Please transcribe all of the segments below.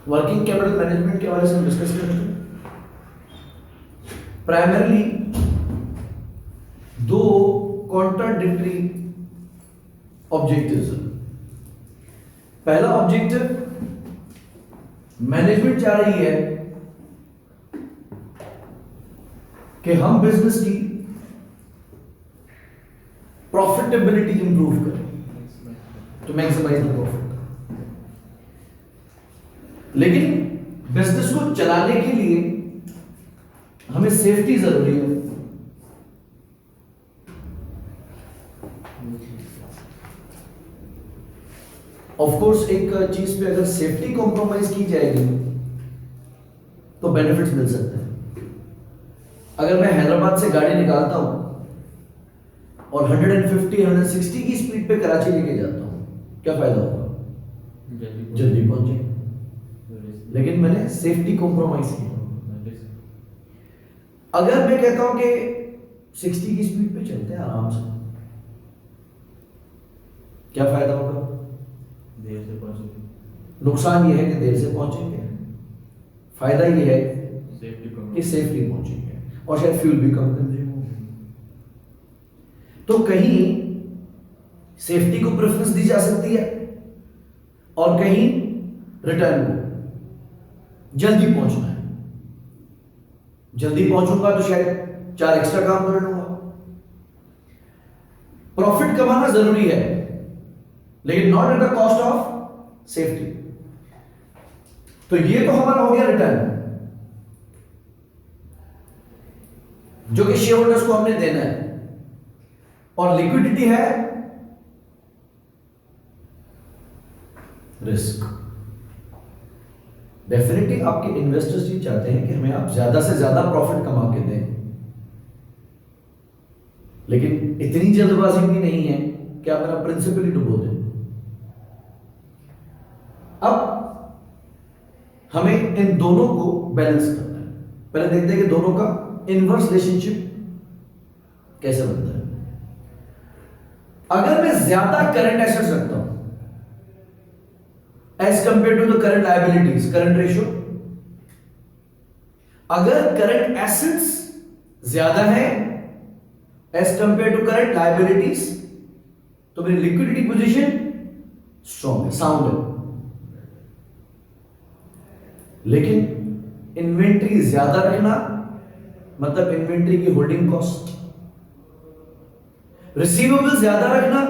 Working capital management के बारे में हम डिस्कस करते हैं। प्राइमरली दो कॉन्ट्राडिक्टरी ऑब्जेक्टिव्स। पहला ऑब्जेक्टिव, मैनेजमेंट चाह रही है कि हम बिजनेस की प्रॉफिटेबिलिटी इंप्रूव करें, टू मैक्सिमाइज द प्रॉफिट। लेकिन बिजनेस को चलाने के लिए हमें सेफ्टी जरूरी है। ऑफ कोर्स एक चीज पे अगर सेफ्टी कॉम्प्रोमाइज की जाएगी तो बेनिफिट्स मिल सकते हैं। अगर मैं हैदराबाद से गाड़ी निकालता हूं और 150-160 की स्पीड पे कराची लेके जाता हूं, क्या फायदा होगा? जल्दी पहुंचे, लेकिन मैंने सेफ्टी कॉम्प्रोमाइज की। अगर मैं कहता हूं कि 60 की स्पीड पे चलते हैं आराम से, क्या फायदा होगा? देर से पहुंचेंगे। नुकसान यह है कि देर से पहुंचेंगे, फायदा यह है कि सेफ्टी सेफली पहुंचेंगे और शायद फ्यूल भी कम कंज्यूम होगा। तो कहीं सेफ्टी को प्रेफरेंस दी जा सकती है और कहीं रिटर्न को, जल्दी पहुंचना है। जल्दी पहुंचूंगा तो शायद 4 एक्स्ट्रा काम कर लूंगा। प्रॉफिट कमाना जरूरी है, लेकिन not at the cost of safety. तो ये तो हमारा हो गया रिटर्न, जो कि शेयर होल्डर्स को हमने देना है। और लिक्विडिटी है रिस्क। डेफिनेटली आपके इन्वेस्टर्स ये चाहते हैं कि हमें आप ज्यादा से ज्यादा प्रॉफिट कमा के दें, लेकिन इतनी जल्दबाजी भी नहीं है कि आप मेरा प्रिंसिपल ही डुबो दें। अब हमें इन दोनों को बैलेंस करना है। पहले देखते हैं कि दोनों का इनवर्स रिलेशनशिप कैसे बनता है। अगर मैं ज्यादा करंट एसेट्स रखता हूं as compare to the current liabilities, current ratio, अगर करंट एसेट्स ज्यादा है as compare to current liabilities, तो मेरी लिक्विडिटी पोजीशन स्ट्रॉन्ग है, साउंड है। लेकिन इन्वेंट्री ज्यादा रखना मतलब इन्वेंट्री की होल्डिंग कॉस्ट, रिसीवेबल्स ज्यादा रखना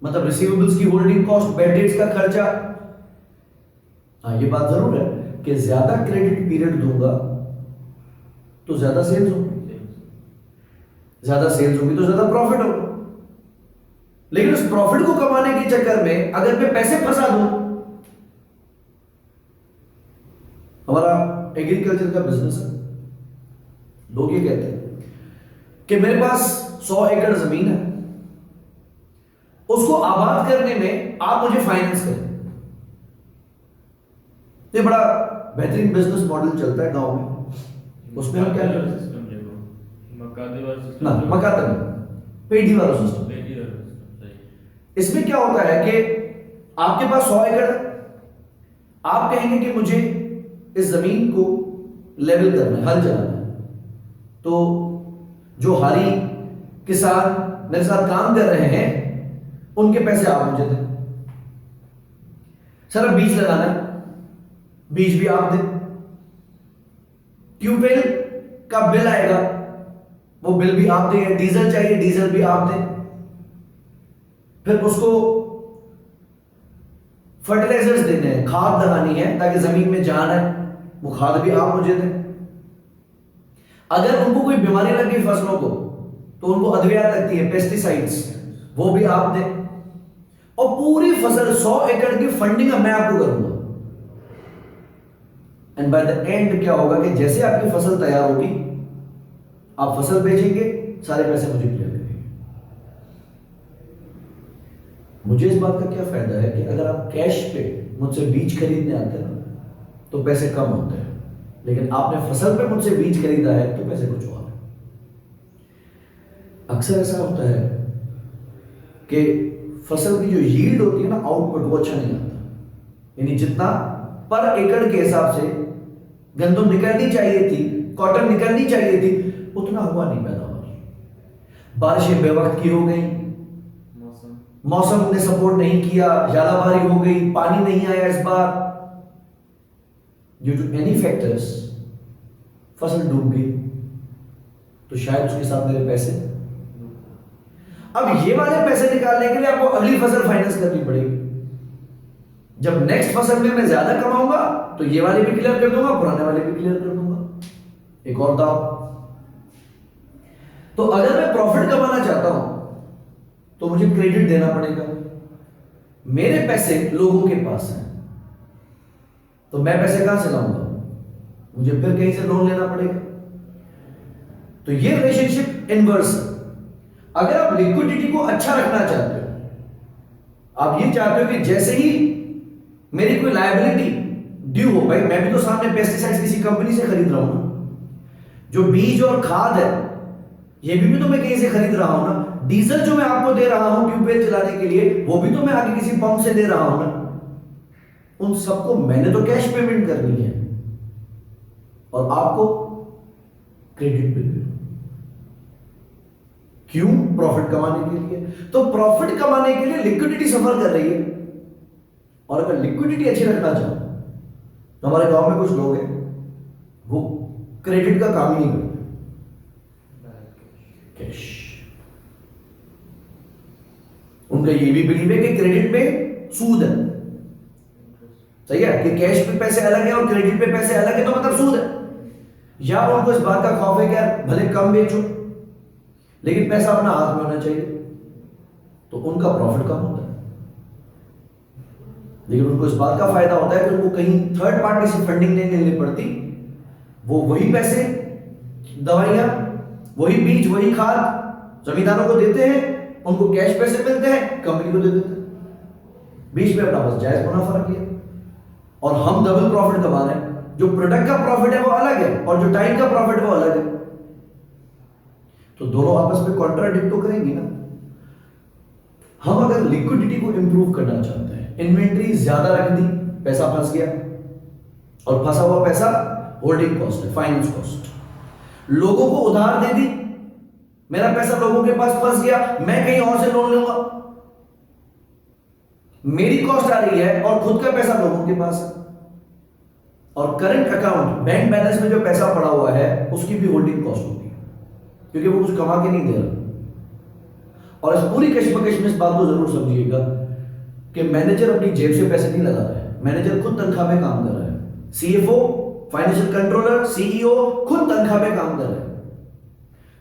मतलब रिसीवेबल्स की होल्डिंग कॉस्ट, बैड डेट्स का खर्चा। हाँ, ये बात जरूर है कि ज्यादा क्रेडिट पीरियड दूंगा तो ज्यादा सेल्स होगी, ज्यादा सेल्स होगी तो ज्यादा प्रॉफिट होगा। लेकिन उस प्रॉफिट को कमाने के चक्कर में अगर मैं पैसे फंसा दूं, हमारा एग्रीकल्चर का बिजनेस है, लोग ये कहते हैं कि मेरे पास 100 एकड़ जमीन है, उसको आबाद करने में आप मुझे फाइनेंस करें। ये बड़ा बेहतरीन बिजनेस मॉडल चलता है गांव में। उसमें हम क्या करते हैं? मकाते में पेटी वाला सिस्टम। इसमें क्या होता है कि आपके पास 100 एकड़, आप कहेंगे कि मुझे इस जमीन को लेवल करना है, हल चलाना है, तो जो हारी किसान मेरे साथ काम कर रहे हैं उनके पैसे आप मुझे दें। सर बीज लगाना है, बीज भी आप दें। ट्यूबवेल का बिल आएगा, वो बिल भी आप दें। डीजल चाहिए, डीजल भी आप दें। फिर उसको फर्टिलाइजर्स देने हैं, खाद लगानी है ताकि जमीन में जान है, वो खाद भी आप मुझे दें। अगर उनको कोई बीमारी लग गई फसलों को तो उनको अद्वियात लगती है, पेस्टिसाइड्स, वो भी आप दें। और पूरी फसल 100 एकड़ की फंडिंग मैं आपको करूंगा। एंड बाय द एंड क्या होगा कि जैसे आपकी फसल तैयार होगी, आप फसल बेचेंगे, सारे पैसे मुझे क्लियर करेंगे। मुझे इस बात का क्या फायदा है कि अगर आप कैश पे मुझसे बीज खरीदने आते हैं तो पैसे कम होते हैं, लेकिन आपने फसल पे मुझसे बीज खरीदा है तो पैसे कुछ और है। अक्सर ऐसा होता है कि फसल की जो यील्ड होती है ना, आउटपुट, वो अच्छा नहीं आता। यानी जितना पर एकड़ के हिसाब से गंदम निकलनी चाहिए थी, कॉटन निकलनी चाहिए थी, उतना हुआ नहीं पैदावार। बारिशें बेवक्त की हो गई, मौसम ने सपोर्ट नहीं किया, ज्यादा भारी हो गई, पानी नहीं आया इस बार, ड्यू टू एनी फैक्टर्स फसल डूब गई, तो शायद उसके साथ मेरे पैसे। अब ये वाले पैसे निकालने के लिए आपको अगली फसल फाइनेंस करनी पड़ेगी। जब नेक्स्ट फसल में मैं ज्यादा कमाऊंगा तो ये वाले भी क्लियर कर दूंगा, पुराने वाले भी क्लियर कर दूंगा। एक और दाव। तो अगर मैं प्रॉफिट कमाना चाहता हूं तो मुझे क्रेडिट देना पड़ेगा। मेरे पैसे लोगों के पास हैं, तो मैं पैसे कहां से लाऊंगा? मुझे फिर कहीं से लोन लेना पड़ेगा। तो ये रिलेशनशिप इनवर्स है। अगर आप लिक्विडिटी को अच्छा रखना चाहते हो, आप ये चाहते हो कि जैसे ही मेरी कोई लायबिलिटी ड्यू हो, भाई मैं भी तो सामने पेस्टिसाइड्स किसी कंपनी से खरीद रहा हूं ना, जो बीज और खाद है ये भी तो मैं कहीं से खरीद रहा हूं ना, डीजल जो मैं आपको दे रहा हूं ट्यूबवेल चलाने के लिए वो भी तो मैं आगे किसी पंप से दे रहा हूं ना, उन सबको मैंने तो कैश पेमेंट करनी है और आपको क्रेडिट बिल। क्यों? प्रॉफिट कमाने के लिए। तो प्रॉफिट कमाने के लिए लिक्विडिटी सफर कर रही है, और अगर लिक्विडिटी अच्छी रखना चाहो तो हमारे गांव में कुछ लोग हैं वो क्रेडिट का काम ही नहीं करते, कैश। उनका ये भी बिलीव है कि क्रेडिट पे सूद है, सही है कि कैश पे पैसे अलग है और क्रेडिट पे पैसे अलग है, तो मतलब सूद है। या उनको इस बात का खौफ है कि यार भले कम बेचो लेकिन पैसा अपना हाथ में होना चाहिए, तो उनका प्रॉफिट कम होता है। लेकिन उनको इस बात का फायदा होता है कि उनको कहीं थर्ड पार्टी से फंडिंग नहीं लेनी पड़ती, वो वही पैसे, दवाइयां, वही बीज, वही खाद जमींदारों को देते हैं, उनको कैश पैसे मिलते हैं, कंपनी को दे देते हैं, बीच में अपना बस जायज मुनाफा रखिए, और हम डबल प्रॉफिट कमा रहे हैं। जो प्रोडक्ट का प्रॉफिट है वो अलग है और जो टाइम का प्रॉफिट है वो अलग है, तो दोनों आपस में कॉन्ट्राडिक्ट तो करेंगे ना। हम अगर लिक्विडिटी को इंप्रूव करना चाहते हैं, इन्वेंट्री ज्यादा रख दी, पैसा फंस गया, और फंसा हुआ पैसा होल्डिंग कॉस्ट है, फाइनेंस कॉस्ट। लोगों को उधार दे दी, मेरा पैसा लोगों के पास फंस गया, मैं कहीं और से लोन लूंगा, मेरी कॉस्ट आ रही है और खुद का पैसा लोगों के पास है। और करंट अकाउंट, बैंक बैलेंस में जो पैसा पड़ा हुआ है उसकी भी होल्डिंग कॉस्ट होती है, क्योंकि वो कुछ कमा के नहीं दे रहा। और इस पूरी कश्मकश में इस बात को जरूर समझिएगा कि मैनेजर अपनी जेब से पैसे नहीं लगा रहा है, मैनेजर खुद तनख्वाह में काम कर रहा है। सीएफओ, फाइनेंशियल कंट्रोलर, सीईओ खुद तनख्वाह में काम कर रहे हैं।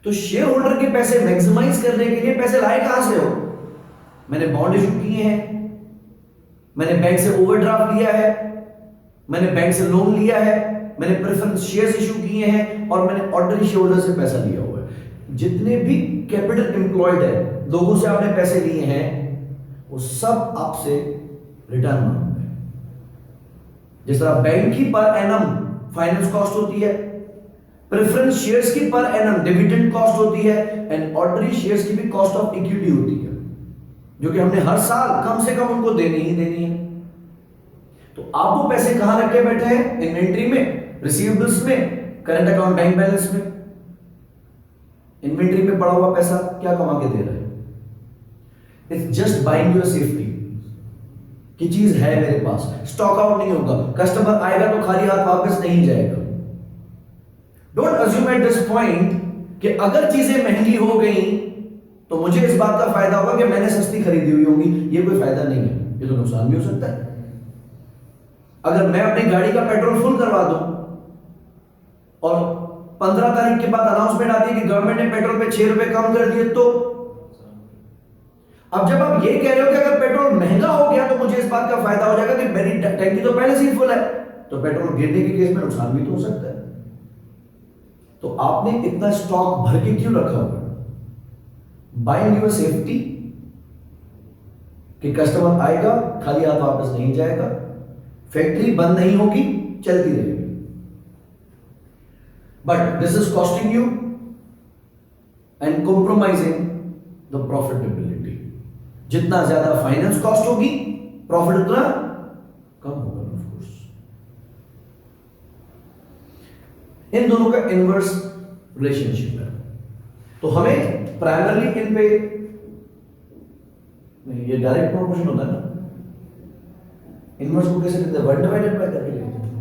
तो शेयर होल्डर के पैसे मैक्सिमाइज करने के लिए पैसे लाए कहां से हो? मैंने बॉन्ड इशू किए हैं, मैंने बैंक से ओवरड्राफ्ट लिया है, मैंने बैंक से लोन लिया है, मैंने प्रेफरेंस शेयर्स इशू किए हैं, और मैंने ऑर्डिनरी शेयर होल्डर से पैसा लिया हुआ है। जितने भी कैपिटल एम्प्लॉयड है, लोगों से आपने पैसे लिए हैं, वो सब आपसे रिटर्न मांगते हैं। जिस तरह बैंक की पर एनम फाइनेंस कॉस्ट होती है, प्रेफरेंस शेयर्स की पर एनम डिविडेंड कॉस्ट होती है, एंड ऑर्डिनरी शेयर्स की भी कॉस्ट ऑफ इक्विटी होती है, जो कि हमने हर साल कम से कम उनको देनी ही देनी है। तो आप वो पैसे कहां रख के बैठे हैं? इन्वेंट्री में, रिसीवेबल्स में, करंट अकाउंट, बैंक बैलेंस में। इन्वेंट्री में पड़ा हुआ पैसा क्या कमा के दे रहे हैं? It's just buying your safety की चीज है मेरे पास, स्टॉक आउट नहीं होगा, कस्टमर आएगा तो खाली हाथ वापस नहीं जाएगा। Don't assume at this point कि अगर चीजें महंगी हो गई तो मुझे इस बात का फायदा होगा कि मैंने सस्ती खरीदी हुई होगी। ये कोई फायदा नहीं है, ये तो नुकसान भी हो सकता है। अगर मैं अपनी गाड़ी का पेट्रोल फुल करवा दूं और 15 तारीख के बाद अनाउंसमेंट आती है कि गवर्नमेंट ने पेट्रोल पे 6 रुपए कम कर दिए, तो अब जब आप ये कह रहे हो कि अगर पेट्रोल महंगा हो गया तो मुझे इस बात का फायदा हो जाएगा कि मेरी टैंकी तो पहले से ही फुल है, तो पेट्रोल गिरने के केस में नुकसान भी तो हो सकता है। तो आपने इतना स्टॉक भर के क्यों रखा हुआ? बाइंग योर सेफ्टी कि कस्टमर आएगा, खाली हाथ वापस नहीं जाएगा, फैक्ट्री बंद नहीं होगी, चलती रहेगी। But this is costing you and compromising the profitability. जितना ज्यादा फाइनेंस कॉस्ट होगी, प्रॉफिट उतना कम होगा ऑफ कोर्स। इन दोनों का इनवर्स रिलेशनशिप है। तो हमें प्राइमरली इन पे नहीं, ये डायरेक्ट प्रोपोर्शन होता है ना, इनवर्स को कैसे लिखते हैं, 1 डिवाइडेड बाय करके लिखते हैं।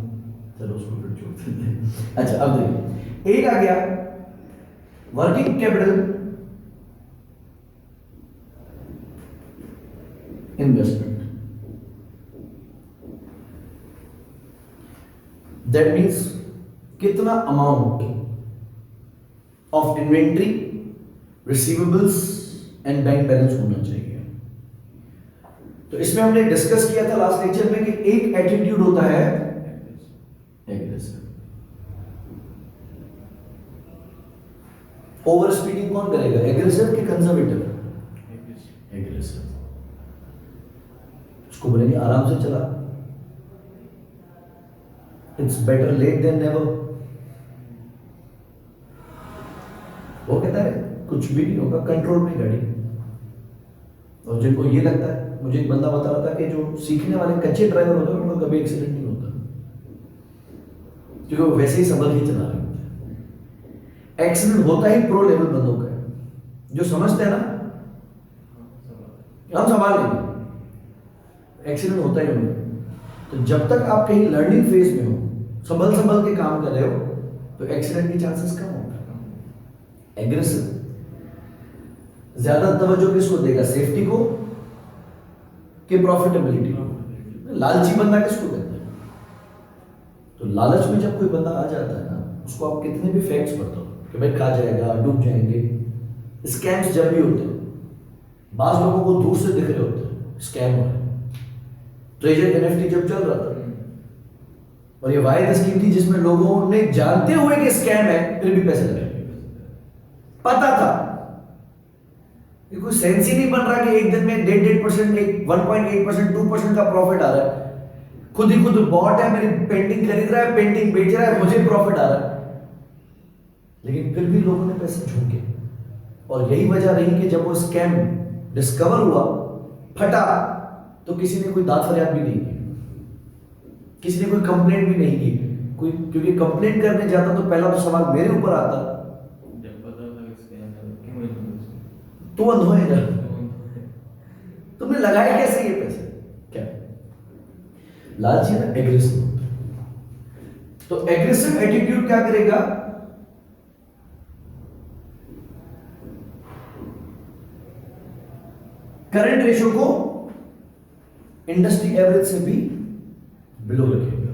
चलो उसको फिर छोड़ देते हैं। अच्छा अब देखिए, एक आ गया working capital investment, that means कितना amount of inventory, receivables and bank balance होना चाहिए। तो इसमें हमने डिस्कस किया था लास्ट लेक्चर में कि एक एटीट्यूड होता है एग्रेसिव। ओवर स्पीडिंग कौन करेगा, एग्रेसिव कि कंजर्वेटिव? एग्रेसिव। उसको बोलेंगे आराम से चला, it's better late than never. वो कहता है कुछ भी नहीं होगा, कंट्रोल में गाड़ी। और जिनको ये लगता है, मुझे एक बंदा बता रहा था कि जो सीखने वाले कच्चे ड्राइवर होते हैं उनको कभी एक्सीडेंट नहीं होता, क्योंकि वो वैसे ही संभल के चला रहे होते हैं। एक्सीडेंट होता ही प्रो लेवल बंदों का है, जो समझते हैं ना हम संभाल लेंगे, एक्सीडेंट होता ही उन्हें। तो जब तक आप कहीं लर्निंग फेज में हो, संभल के काम कर रहे हो, तो एक्सीडेंट के चांसेस कम होगा। एग्रेसिव ज्यादा तवज्जो किसको देगा, सेफ्टी को कि प्रॉफिटेबिलिटी को? लालची बंदा किसको कहते हैं? तो लालच में जब कोई बंदा आ जाता है ना, उसको आप कितने भी फैक्ट्स बताओ कि भाई खा जाएगा, डूब जाएंगे। स्कैम्स जब भी होते हैं, बाज लोगों को दूर से दिख रहे होते हैं स्कैम हो रहा है। ट्रेजर एनएफटी जब चल रहा था, और ये वाहिद स्कीम थी जिसमें लोगों ने जानते हुए कि स्कैम है फिर भी पैसे लगाए, पता था। ये कोई सेंस ही नहीं बन रहा कि एक दिन में 1.5%, 1.8%, 2% का प्रॉफिट आ रहा है। खुद ही खुद बॉट है, मेरी पेंटिंग खरीद रहा है, पेंटिंग बेच रहा है, मुझे प्रॉफिट आ रहा है, लेकिन फिर भी लोगों ने पैसे झोंके। और यही वजह रही कि जब वो स्कैम डिस्कवर हुआ, फटा, तो किसी ने कोई दाद फरियाद भी नहीं की, किसी ने कोई कंप्लेंट भी नहीं की। कोई क्योंकि कंप्लेंट करने जाता तो पहला तो सवाल मेरे ऊपर आता, तू अंध होएगा, तुमने लगाए कैसे ये पैसे? क्या लालची ना, एग्रेसिव। तो एग्रेसिव एटीट्यूड क्या करेगा, करंट रेशियो को इंडस्ट्री एवरेज से भी बिलो रखेगा।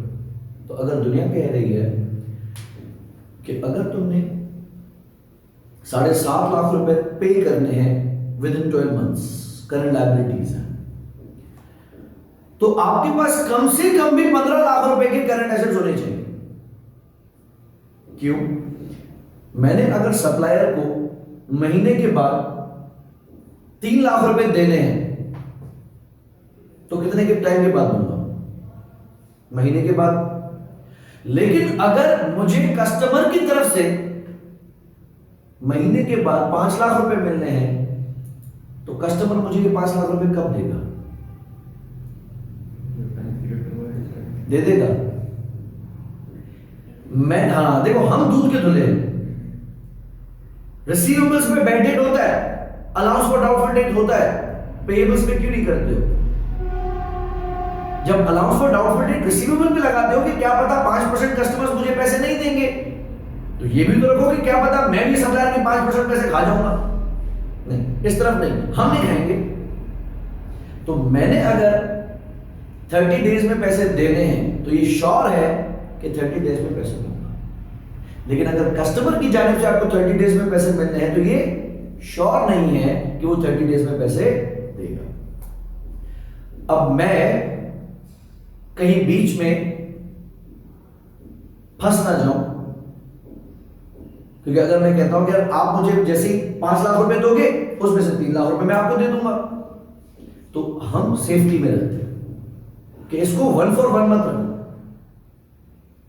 तो अगर दुनिया कह रही है कि अगर तुमने 7.5 लाख रुपए पे करने हैं with in 12 months, current liabilities हैं, तो आपके पास कम से कम भी 15 लाख रुपए के करंट एसेट्स होने चाहिए। क्यों? मैंने अगर सप्लायर को महीने के बाद 3 लाख रुपए देने हैं, तो कितने के टाइम के बाद दूंगा? महीने के बाद। लेकिन अगर मुझे कस्टमर की तरफ से महीने के बाद 5 लाख रुपए मिलने हैं, तो कस्टमर मुझे ये 5 लाख रुपए कब देगा? दे देगा। मैं, हाँ देखो, हम दूध के धुले हैं, रिसीवेबल्स में बैड डेट होता है, अलाउंस फॉर डाउटफुल डेट होता है, पेएबल्स में क्यों नहीं करते हो? जब allowance for doubtful debt receivable पे लगाते हो कि क्या पता 5% कस्टमर्स मुझे पैसे नहीं देंगे, तो ये भी तो रखो कि क्या पता मैं भी सप्लायर के 5% पैसे खा जाऊंगा। नहीं, इस तरफ नहीं, हम नहीं खाएंगे। तो मैंने अगर 30 डेज में पैसे देने हैं, तो ये श्योर है कि 30 डेज में पैसे दूंगा। लेकिन अगर कस्टमर की जानिब से आपको 30 डेज में पैसे मिलने हैं, तो ये श्योर नहीं है कि वो 30 डेज में पैसे देगा। अब मैं कहीं बीच में फंस ना जाऊं, क्योंकि अगर मैं कहता हूं कि आप मुझे जैसे ही 5 लाख रुपए दोगे, उसमें से 3 लाख रुपए मैं आपको दे दूंगा, तो हम सेफ्टी में रहते हैं कि इसको 1 for 1 मत रखो,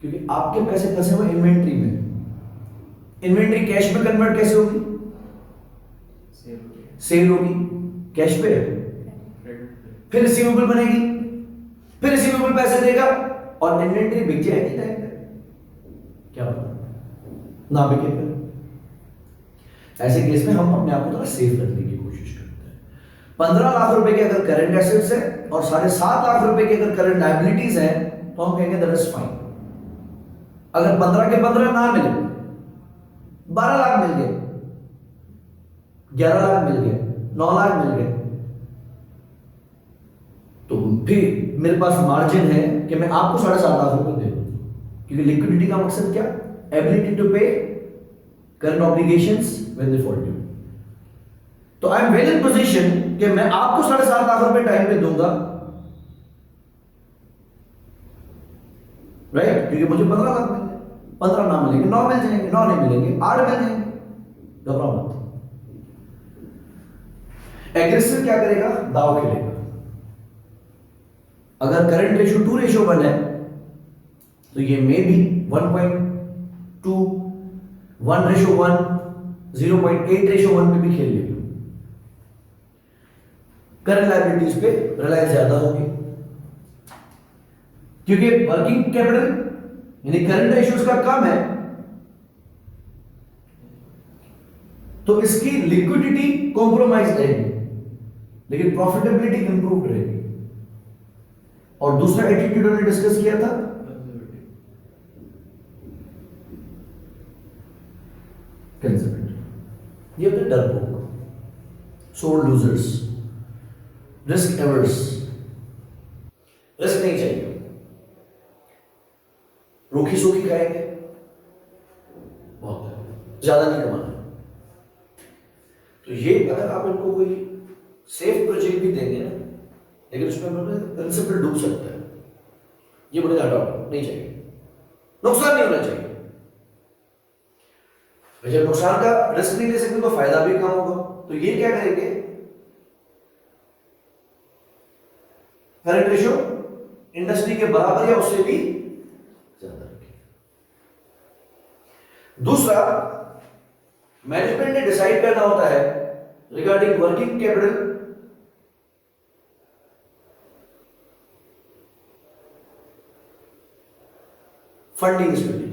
क्योंकि आपके पैसे फंसे हुए इन्वेंट्री में। इन्वेंट्री कैश में कन्वर्ट कैसे होगी? सेल होगी, कैश पे, फिर रिसीवेबल बनेगी, फिर रिसीवेबल पैसे देगा और इन्वेंट्री बिक जाएगी टाइम पे। क्या होगा? ना बिके फिर। ऐसे केस में हम अपने आप को थोड़ा सेफ रखने की कोशिश करते हैं। 15 लाख रुपए के अगर करंट एसेट्स है और 7.5 लाख रुपए के अगर करंट लायबिलिटीज है तो हम कहेंगे दैट इज फाइन। अगर 15 के 15 ना मिले, 12 लाख मिल गए, 11 लाख मिल गए, 9 लाख मिल गए, तो फिर मेरे पास मार्जिन है कि मैं आपको 7.5 लाख रुपए दे दूं, क्योंकि लिक्विडिटी का मकसद क्या? Ability to pay current obligations when they fall due. तो I am well in position कि मैं आपको 7.5 लाख रुपए टाइम पे दूंगा, राइट? क्योंकि मुझे 15 लाख मिल गए, 15 ना मिलेंगे, 9 मिल जाएंगे, 9 नहीं मिलेंगे, 8 मिल जाएंगे, घबराओ मत। एग्रेसिव क्या करेगा? दाव खेलेगा। अगर करंट रेशियो 2:1 है तो ये मे बी 1.2, 1:1, 0.8:1 पे भी खेल लेगा। करंट लायबिलिटीज पे रिलायंस ज्यादा होगी, क्योंकि वर्किंग कैपिटल यानी करंट रेशियोज का कम है, तो इसकी लिक्विडिटी कॉम्प्रोमाइज रहेगी लेकिन प्रॉफिटेबिलिटी इंप्रूव रहेगी। और दूसरा एटीट्यूड हमने डिस्कस किया था, कंजर्वेटिव। ये होते डरपोक, सोर लूजर्स, रिस्क एवर्स। रिस्क नहीं चाहिए, रूखी सूखी खाएंगे, बहुत है, ज्यादा नहीं कमाना। तो ये अगर आप इनको कोई सेफ प्रोजेक्ट भी देंगे ना, लेकिन उसमें प्रिंसिपल डूब सकता है, ये बड़े हटाओ, नहीं चाहिए, नुकसान नहीं होना चाहिए। जब नुकसान का रिस्क नहीं ले सकते तो फायदा भी कम होगा, तो ये क्या करेंगे? करंट रेशियो इंडस्ट्री के बराबर या उससे भी ज्यादा रखें। दूसरा, मैनेजमेंट ने डिसाइड करना होता है regarding working capital, funding strategy.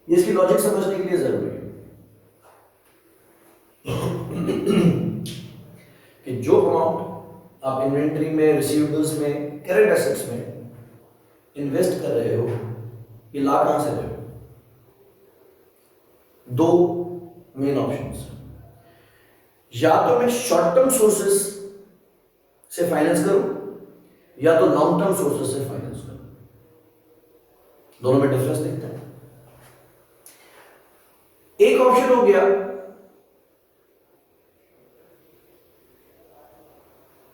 इसकी लॉजिक समझने के लिए जरूरी है कि जो अमाउंट आप इन्वेंट्री में, रिसीवेबल्स में, करंट एसेट्स में इन्वेस्ट कर रहे हो, ये ला कहां से रहे हो? दो मेन ऑप्शंस, या तो मैं शॉर्ट टर्म सोर्सेस से फाइनेंस करूं या तो लॉन्ग टर्म सोर्सेस से फाइनेंस करूं। दोनों में डिफरेंस देखते हैं। एक ऑप्शन हो गया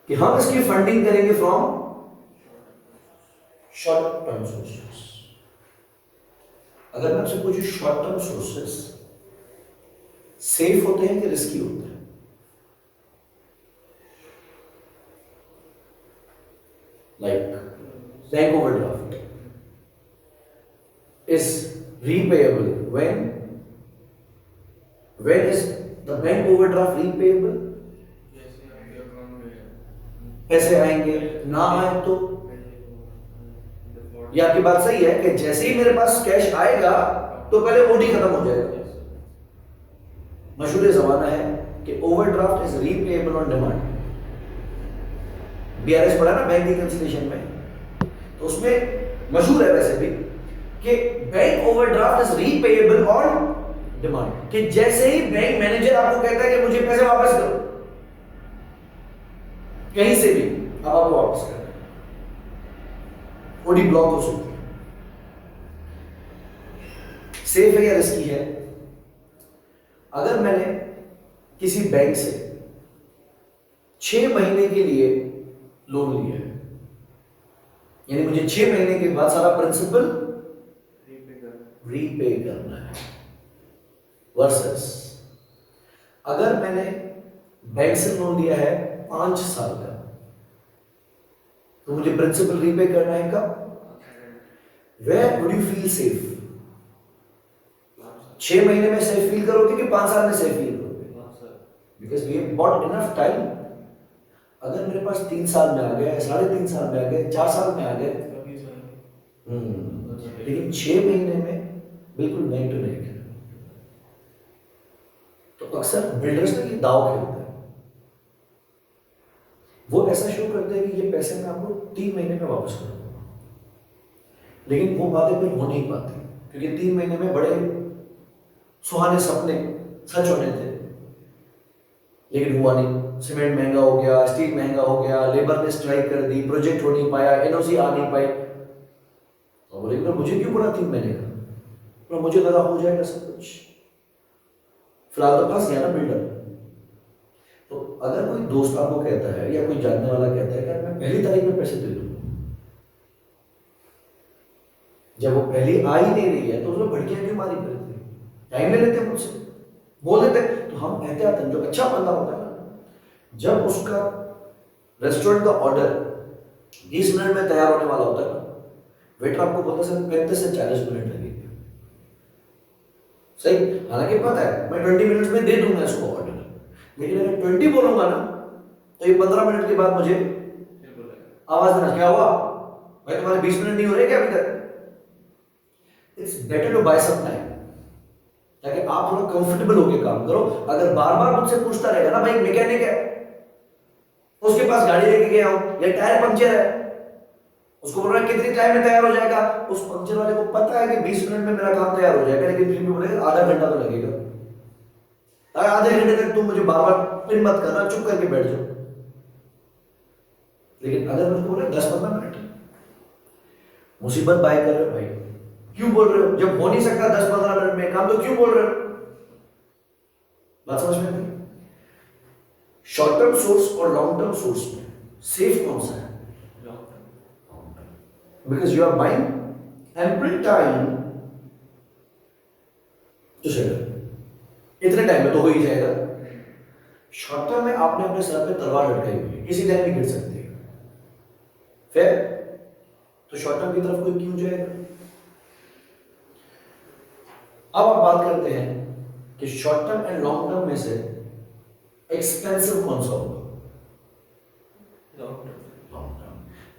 कि हम इसकी फंडिंग करेंगे फ्रॉम शॉर्ट टर्म सोर्सेस। अगर मैं आपसे पूछूं शॉर्ट टर्म सोर्सेस सेफ होते हैं कि रिस्की होते हैं? Like bank overdraft is repayable when is the bank overdraft repayable? पैसे आएंगे, ना आए तो? ये आपकी बात सही है कि जैसे ही मेरे पास कैश आएगा तो पहले ओडी खत्म हो जाएगा। मशहूर जमाना है कि overdraft is repayable on demand. BRS पढ़ा ना बैंक रिकंसिलिएशन में, तो उसमें मशहूर है वैसे भी कि bank overdraft is repayable on demand, कि जैसे ही बैंक मैनेजर आपको कहता है कि मुझे पैसे वापस करो, कहीं से भी अब आपको वापस करना है, ओडी ब्लॉक हो सकती है। सेफ है या रिस्की है? अगर मैंने किसी बैंक से 6 महीने के लिए लोन लिया है, यानी मुझे 6 महीने के बाद सारा प्रिंसिपल रीपे करना है, वर्सेस अगर मैंने बैंक से लोन लिया है 5 साल का, तो मुझे प्रिंसिपल रीपे करना है कब? Where would you feel safe? 6 महीने में सेफ फील करोगे कि 5 साल में सेफ फील करोगे? Because we have bought enough time. अगर मेरे पास 3 साल में आ गया, 3.5 साल में आ गए, 4 साल में आ गए, लेकिन 6 महीने में बिल्कुल नहीं टू नहीं। तो अक्सर बिल्डर्स ना ये दाव खेलते हैं, वो ऐसा शो करते हैं कि ये पैसे मैं आपको 3 महीने में वापस कर दूंगा, लेकिन वो बातें फिर हो नहीं पाती, क्योंकि 3 महीने में बड़े सुहाने सपने सच होने थे, लेकिन हुआ नहीं। सीमेंट महंगा हो गया, स्टील महंगा हो गया, लेबर ने स्ट्राइक कर दी, प्रोजेक्ट हो नहीं पाया, एनओसी आ नहीं पाई। तो बोले मुझे क्यों पड़ा 3 महीने का, तो मुझे लगा हो जाएगा सब कुछ। फिलहाल तो फंस गया ना बिल्डर। तो अगर कोई दोस्त आपको कहता है या कोई जानने वाला कहता है कि मैं पहली तारीख में पैसे दे दूँ, जब वो पहली आ ही नहीं रही है तो उसमें भड़कियां क्यों मारी फिरते, टाइम ले लेते मुझसे, बोल देते। तो हम एहतियात हैं, जो अच्छा बंदा होता है ना, जब उसका रेस्टोरेंट का ऑर्डर 20 मिनट में तैयार होने वाला होता है ना, वेटर आपको बोलता है 35 से 40 मिनट लगेंगे। सही, हालांकि पता है मैं 20 मिनट्स में दे दूंगा इसको ऑर्डर, लेकिन अगर 20 बोलूंगा ना तो ये 15 मिनट के बाद मुझे आवाज देना, क्या हुआ भाई तुम्हारे 20 मिनट नहीं हो रहे क्या अभी तक। It's better to buy some time, ताकि आप थोड़ा कंफर्टेबल होकर काम करो। अगर बार बार मुझसे पूछता रहेगा ना, भाई मैकेनिक है, उसके पास गाड़ी लेके गया हूं, या टायर पंक्चर है, उसको बोल रहा है कितने टाइम में तैयार हो जाएगा, उस पंक्चर वाले को पता है कि 20 मिनट में मेरा काम तैयार हो जाएगा, लेकिन फिर भी बोलेगा आधा घंटा तो लगेगा। अगर आधे घंटे तक तुम मुझे बार बार पिन मत करना, चुप करके बैठ जाओ। लेकिन अगर मैं उसको बोले 10-15 मिनट, मुसीबत बाय कर रहे हो भाई, क्यों बोल रहे हो, जब हो नहीं सकता 10-15 मिनट में काम, तो क्यों बोल रहे हो। बात समझ में नहीं। शॉर्ट टर्म सोर्स और लॉन्ग टर्म सोर्स में सेफ कौन सा है, because you are buying ample time to settle, इतने टाइम में तो हो ही जाएगा। शॉर्ट टर्म में आपने अपने सर पे तलवार लटकाई हुई है, किसी टाइम भी गिर सकती है, फिर तो शॉर्ट टर्म की तरफ कोई क्यों जाएगा। अब आप बात करते हैं कि short term and long term में से एक्सपेंसिव कौन सा होगा।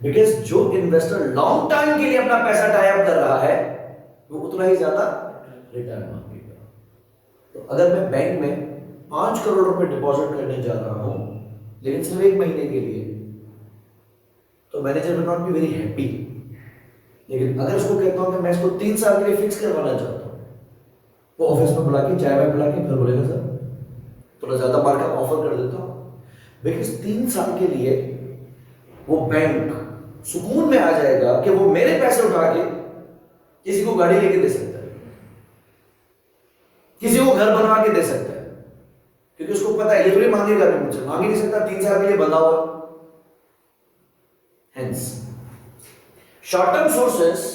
बिकॉज जो इन्वेस्टर लॉन्ग टाइम के लिए अपना पैसा टाई अप कर रहा है वो उतना ही ज्यादा रिटर्न मांगेगा। तो अगर मैं बैंक में 5 करोड़ रुपए डिपॉजिट करने जा रहा हूं, लेकिन सिर्फ 1 महीने के लिए, तो manager will not be very happy. लेकिन अगर उसको कहता हूं कि मैं इसको 3 साल के लिए फिक्स करवाना चाहता हूं, वो ऑफिस में बुला के चाय वाय पिला के फिर बोलेगा सर थोड़ा ज्यादा मार्कअप ऑफर कर देता हूं, बिकॉज 3 साल के लिए वो बैंक सुकून में आ जाएगा कि वो मेरे पैसे उठा के किसी को गाड़ी लेके दे सकता है, किसी को घर बनवा के दे सकता है, क्योंकि उसको पता है ये थोड़ी मांगेगा, भी मुझसे मांग ही नहीं सकता, 3 साल के लिए बंधा हुआ। Hence short term sources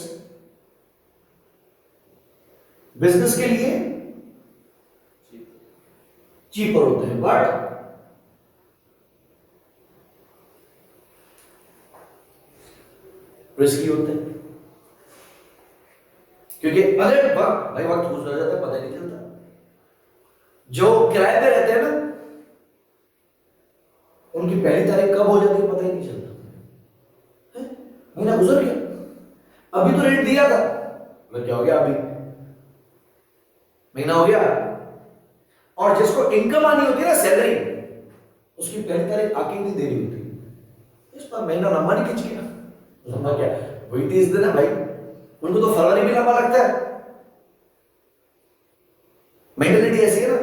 business के लिए चीपर होते हैं, बट रिस्की होते हैं, क्योंकि अगर वक्त गुजर जाता है पता ही नहीं चलता। जो किराए पे रहते हैं ना, उनकी पहली तारीख कब हो जाती है पता ही नहीं चलता। महीना गुजर गया, अभी तो रेंट दिया था, मतलब क्या हो गया, अभी महीना हो गया। और जिसको इनकम आनी होती है ना, सैलरी, उसकी पहली तारीख आके नहीं देनी होती, इस पर महीना लंबा नहीं खींच गया, लंबा क्या वही 30 दिन है भाई, उनको तो फरवरी भी लंबा लगता है। मेंटेलिटी ऐसी है ना।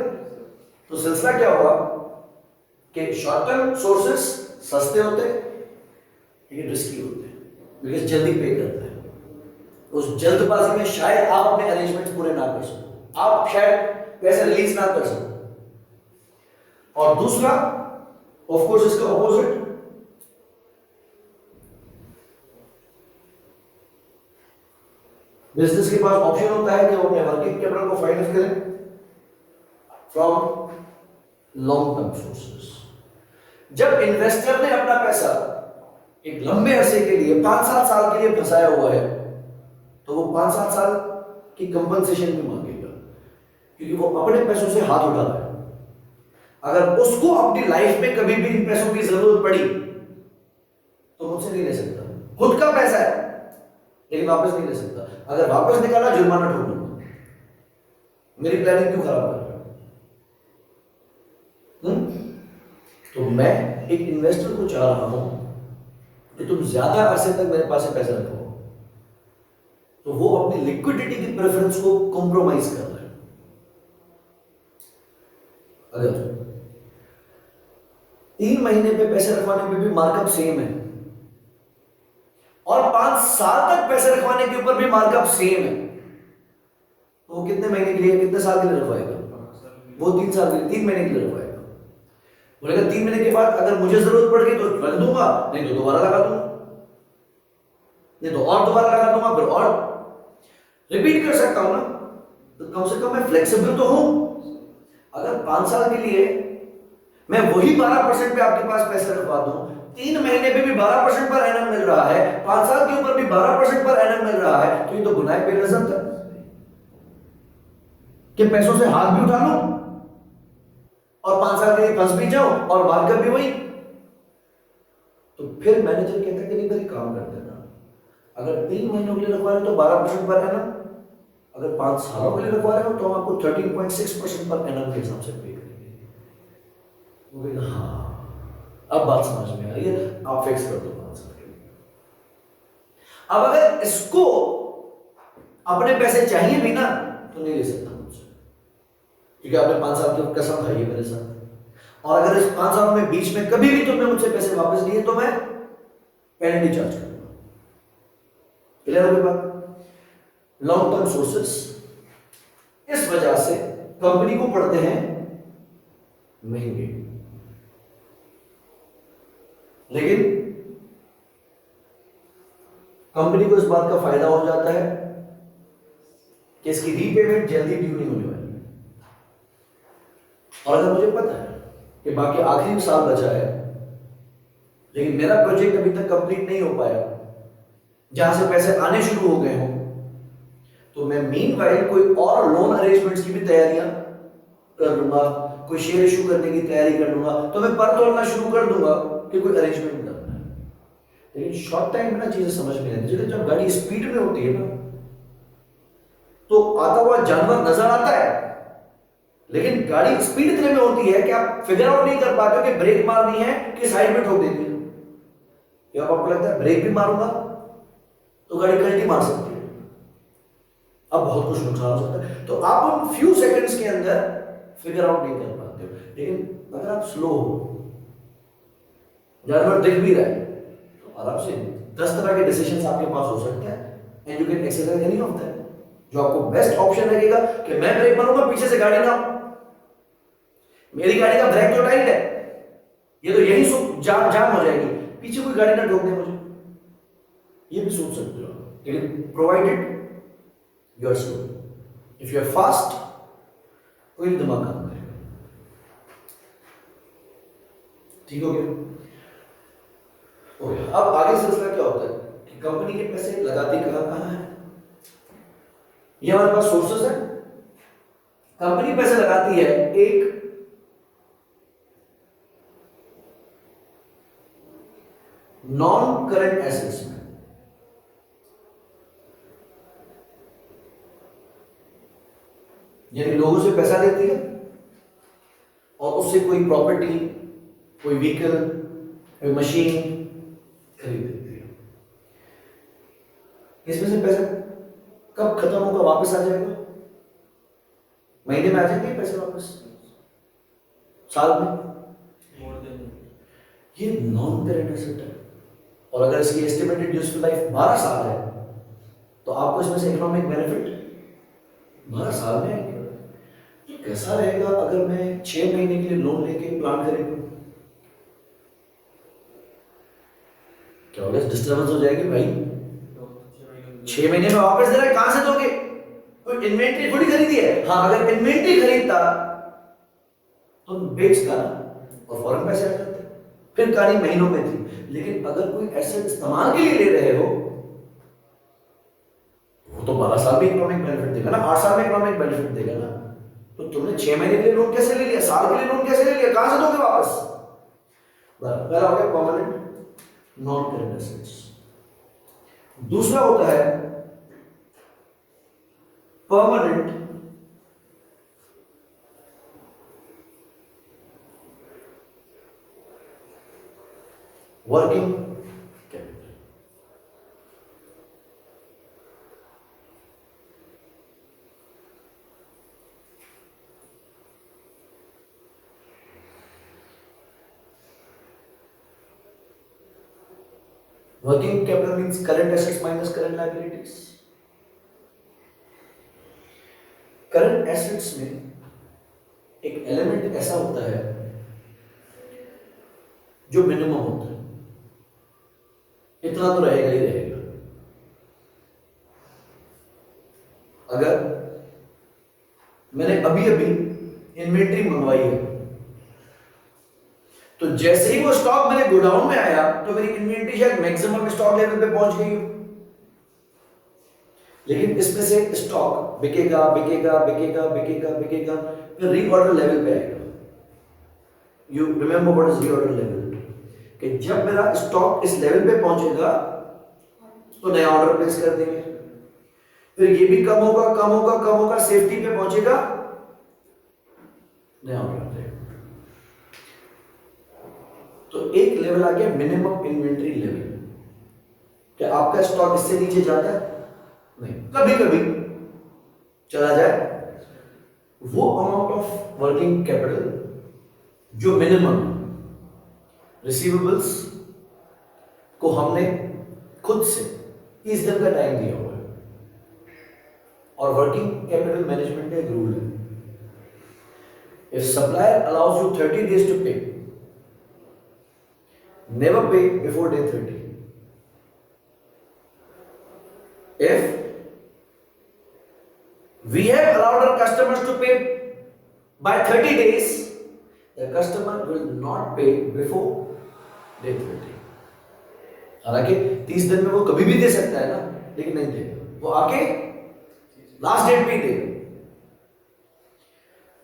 तो सिलसिला क्या होगा कि शॉर्ट टर्म सोर्सेस सस्ते होते हैं लेकिन रिस्की होते हैं, बिकॉज जल्दी पे करते हैं। उस जल्दबाजी में शायद आप अपने अरेंजमेंट्स पूरे ना कर सको, आप शायद पैसे रिलीज ना कर सको। और दूसरा ऑफ कोर्स इसका ऑपोजिट, बिजनेस के पास ऑप्शन होता है कि वो अपने वर्किंग कैपिटल को फाइनेंस करें फ्रॉम लॉन्ग टर्म सोर्सेस। जब इन्वेस्टर ने अपना पैसा एक लंबे अरसे के लिए 5-7 साल के लिए फंसाया हुआ है, तो वो 5-7 साल की कंपनसेशन भी मांगेगा, क्योंकि वो अपने पैसों से हाथ उठा रहा है। अगर उसको अपनी लाइफ में कभी भी इन पैसों की जरूरत पड़ी तो मुझसे नहीं ले सकता, खुद का पैसा है लेकिन वापस नहीं ले सकता। अगर वापस निकाला जुर्माना ठोक दूंगा, मेरी प्लानिंग क्यों खराब कर रहे हो? तो मैं एक इन्वेस्टर को चाह रहा हूं कि तुम ज्यादा अरसे तक मेरे पास पैसे रखो, तो वो अपनी लिक्विडिटी की प्रेफरेंस को कॉम्प्रोमाइज कर रहे हैं। अगर 3 महीने पे पैसे रखवाने पे भी मार्कअप सेम है और 5 साल तक पैसे रखवाने के ऊपर भी मार्कअप सेम है, तो वो कितने महीने के लिए, कितने साल के लिए रखवाएगा? वो 3 साल के लिए, 3 महीने के लिए रखवाएगा। बोलेगा 3 महीने के बाद अगर मुझे जरूरत पड़ गई तो रख दूंगा, नहीं तो दोबारा लगा दूंगा, नहीं तो और दोबारा लगा दूंगा, फिर और रिपीट कर सकता हूं ना। तो कम से कम मैं फ्लेक्सिबल तो हूं। अगर 5 साल के लिए मैं वही 12% पे आपके पास पैसे रखवा दूं, 3 महीने पे भी 12% पर एनम मिल रहा है, 5 साल के ऊपर भी 12% पर एनम मिल रहा है, तो ये तो गुनाह बेनज़र था कि पैसों से हाथ भी उठा लूं और 5 साल के लिए फंस भी जाऊं और मार्कअप भी वही। तो फिर मैनेजर कहता है कि नहीं भाई काम कर देना, अगर 3 महीनों के लिए रखवा रहे हो तो 12% पर एनम, अगर 5 सालों के लिए रखवा रहे हो तो हम आपको 13.6% पर एनम के हिसाब से पे करेंगे। वो कहेगा हाँ अब बात समझ में आ रही है, आप फिक्स कर दो 5 साल के लिए। अब अगर इसको अपने पैसे चाहिए भी ना तो नहीं ले सकता मुझसे, क्योंकि आपने 5 साल की कसम खाई है मेरे साथ, और अगर इस 5 सालों में बीच में कभी भी तुमने मुझसे पैसे वापस लिए तो मैं पेनल्टी चार्ज करूंगा। क्लियर हो गई बात? लॉन्ग टर्म सोर्सेस इस वजह से कंपनी को पड़ते हैं महंगे, लेकिन कंपनी को इस बात का फायदा हो जाता है कि इसकी रीपेमेंट जल्दी ड्यू नहीं होने वाली है। और अगर मुझे पता है कि बाकी आखिरी साल बचा है लेकिन मेरा प्रोजेक्ट अभी तक कंप्लीट नहीं हो पाया, जहां से पैसे आने शुरू हो गए हों, तो मैं मीनवाइल कोई और लोन अरेंजमेंट्स की भी तैयारियां कर लूंगा, कोई शेयर इशू करने की तैयारी कर लूंगा, तो मैं पर तोड़ना शुरू कर दूंगा कि कोई अरेंजमेंट करना है। लेकिन शॉर्ट टाइम में ना चीजें समझ में आती है, जब गाड़ी स्पीड में होती है ना तो आता हुआ जानवर नजर आता है, लेकिन गाड़ी स्पीड इतने में होती है कि आप फिगर आउट नहीं कर पाते हो कि ब्रेक मारनी है कि साइड में ठोक देनी है। क्या आपको लगता है ब्रेक भी मारूंगा तो गाड़ी कल्टी मार सकती है, अब बहुत कुछ नुकसान हो सकता है। तो आप उन फ्यू सेकंड्स के अंदर फिगर आउट नहीं कर पाते हो। लेकिन अगर आप स्लो हो, जानवर दिख भी रहा है, तो आराम से 10 तरह के डिसीजंस आपके पास हो सकते हैं, and you can exercise any of that. जो आपको बेस्ट ऑप्शन लगेगा कि मैं ब्रेक मारूंगा, पीछे से गाड़ी ना, मेरी गाड़ी का ब्रेक तो टाइट है, ये तो यही जाम हो जाएगी, पीछे कोई गाड़ी ना ठोक दे मुझे, ये भी सोच सकते हो। लेकिन provided you are slow, if you are fast कोई दिमाग काम करेगा। ठीक हो गया? अब आगे सिलसिला क्या होता है कि कंपनी के पैसे लगाती कहां है? ये हमारे पास सोर्सेस है। कंपनी पैसे लगाती है एक नॉन करंट एसेट्स में, यानी लोगों से पैसा लेती है और उससे कोई प्रॉपर्टी, कोई व्हीकल, कोई मशीन खरीद लेती है। इसमें से पैसा कब खत्म होगा, वापस आ जाएगा? महीने में आ जाएंगे पैसे वापस, साल में? ये नॉन करंट एसेट है, और अगर इसकी एस्टिमेटेड यूजफुल लाइफ 12 साल है तो आपको इसमें से इकोनॉमिक बेनिफिट 12 साल में आएगा। कैसा रहेगा अगर मैं 6 महीने के लिए लोन लेके प्लान करेंगे? क्या होगा? डिस्टर्बेंस हो जाएगी भाई, 6 महीने में वापस दे रहा है, कहां से दोगे? कोई इन्वेंट्री थोड़ी खरीदी है। हाँ, अगर इन्वेंट्री खरीदता तो बेचता और फौरन पैसे आ जाते, फिर कहानी महीनों में थी। लेकिन अगर कोई एसेट इस्तेमाल के लिए ले रहे हो, वो तो 12 साल में इकोनॉमिक बेनिफिट देगा ना, 8 साल में इकोनॉमिक बेनिफिट देगा ना। तो तुमने 6 महीने के लिए लोन कैसे ले लिया, साल के लिए लोन कैसे ले लिया, कहां से दोगे वापस? पहला हो गया परमानेंट नॉन करंट एसेट्स। दूसरा होता है permanent working capital. Working capital means current assets minus current liabilities. Current assets में एक एलिमेंट ऐसा होता है जो मिनिमम होता है, इतना तो रहेगा ही रहेगा। अगर मैंने अभी अभी इन्वेंट्री मंगवाई है तो जैसे ही वो स्टॉक मेरे गोडाउन में आया तो मेरी इन्वेंट्री शायद मैक्सिमम स्टॉक लेवल पे पहुंच गई हो, लेकिन इसमें से स्टॉक बिकेगा बिकेगा बिकेगा बिकेगा बिकेगा, फिर रीऑर्डर लेवल पे आएगा। You remember what is reorder level? कि जब मेरा स्टॉक इस लेवल पे पहुंचेगा तो नया ऑर्डर प्लेस कर देंगे, फिर ये भी कम होगा कम होगा कम होगा, सेफ्टी पे पहुंचेगा, नया ऑर्डर देगा। तो एक लेवल आ गया मिनिमम इन्वेंट्री लेवल। क्या आपका स्टॉक इससे नीचे जाता है? नहीं, कभी कभी चला जाए। वो अमाउंट ऑफ वर्किंग कैपिटल जो मिनिमम रिसीवेबल्स को हमने खुद से 30 दिन का टाइम दिया हुआ है, और वर्किंग कैपिटल मैनेजमेंट का एक रूल है, if supplier allows you 30 days to pay, never pay before day 30. If we have allowed our customers to pay by 30 days, the customer will not pay before day 30. हालांकि 30 दिन में वो कभी भी दे सकता है ना, लेकिन नहीं देगा, वो आके लास्ट डेट पे ही देगा।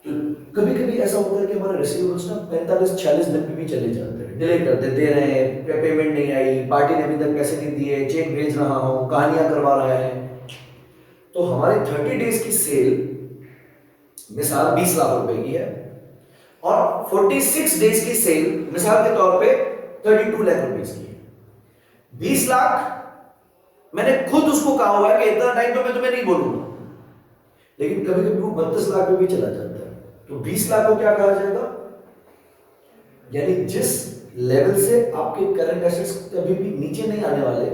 तो कभी कभी ऐसा होता है कि हमारे रिसीवेबल्स ना 45-46 दिन पे भी चले जाते हैं, डिले करते, दे रहे हैं, पेमेंट नहीं आई, पार्टी ने अभी तक पैसे नहीं दिए, चेक भेज रहा हूं, कहानियां करवा रहा है। तो हमारी 30 डेज की सेल मिसाल 20 लाख रुपए की है, और 46 डेज की सेल मिसाल के तौर पे 32 लाख रुपए की है। 20 लाख मैंने खुद उसको कहा हुआ है कि इतना टाइम तो मैं तुम्हें नहीं बोलूंगा, लेकिन कभी कभी वो 32 लाख पे भी चला जाता है। तो 20 लाख को क्या कहा जाएगा? यानी जिस लेवल से आपके करंट एसेट्स कभी भी नीचे नहीं आने वाले,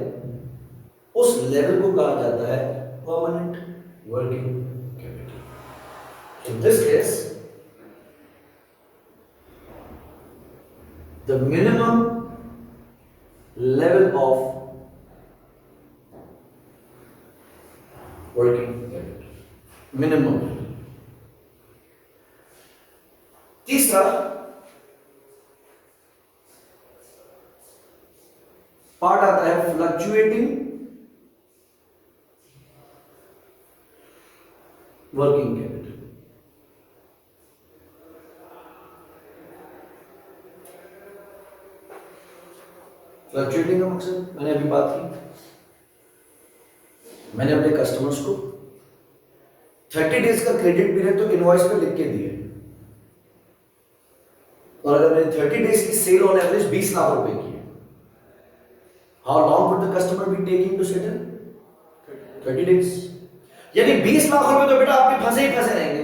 उस लेवल को कहा जाता है permanent working capital. In this case the minimum level of working capital, minimum. तीसरा पार्ट आता है फ्लक्चुएटिंग वर्किंग कैपिटल। फ्लक्चुएटिंग का मकसद मैंने अभी बात की, मैंने अपने कस्टमर्स को 30 डेज का क्रेडिट पीरियड तो इनवॉइस पे लिख के दिए, और अगर मैंने 30 डेज की सेल ऑन एवरेज 20 लाख रुपए की है, how long would the customer be taking to settle? 30 days. यानी 20 लाख रुपए तो बेटा आपके फंसे ही फंसे रहेंगे,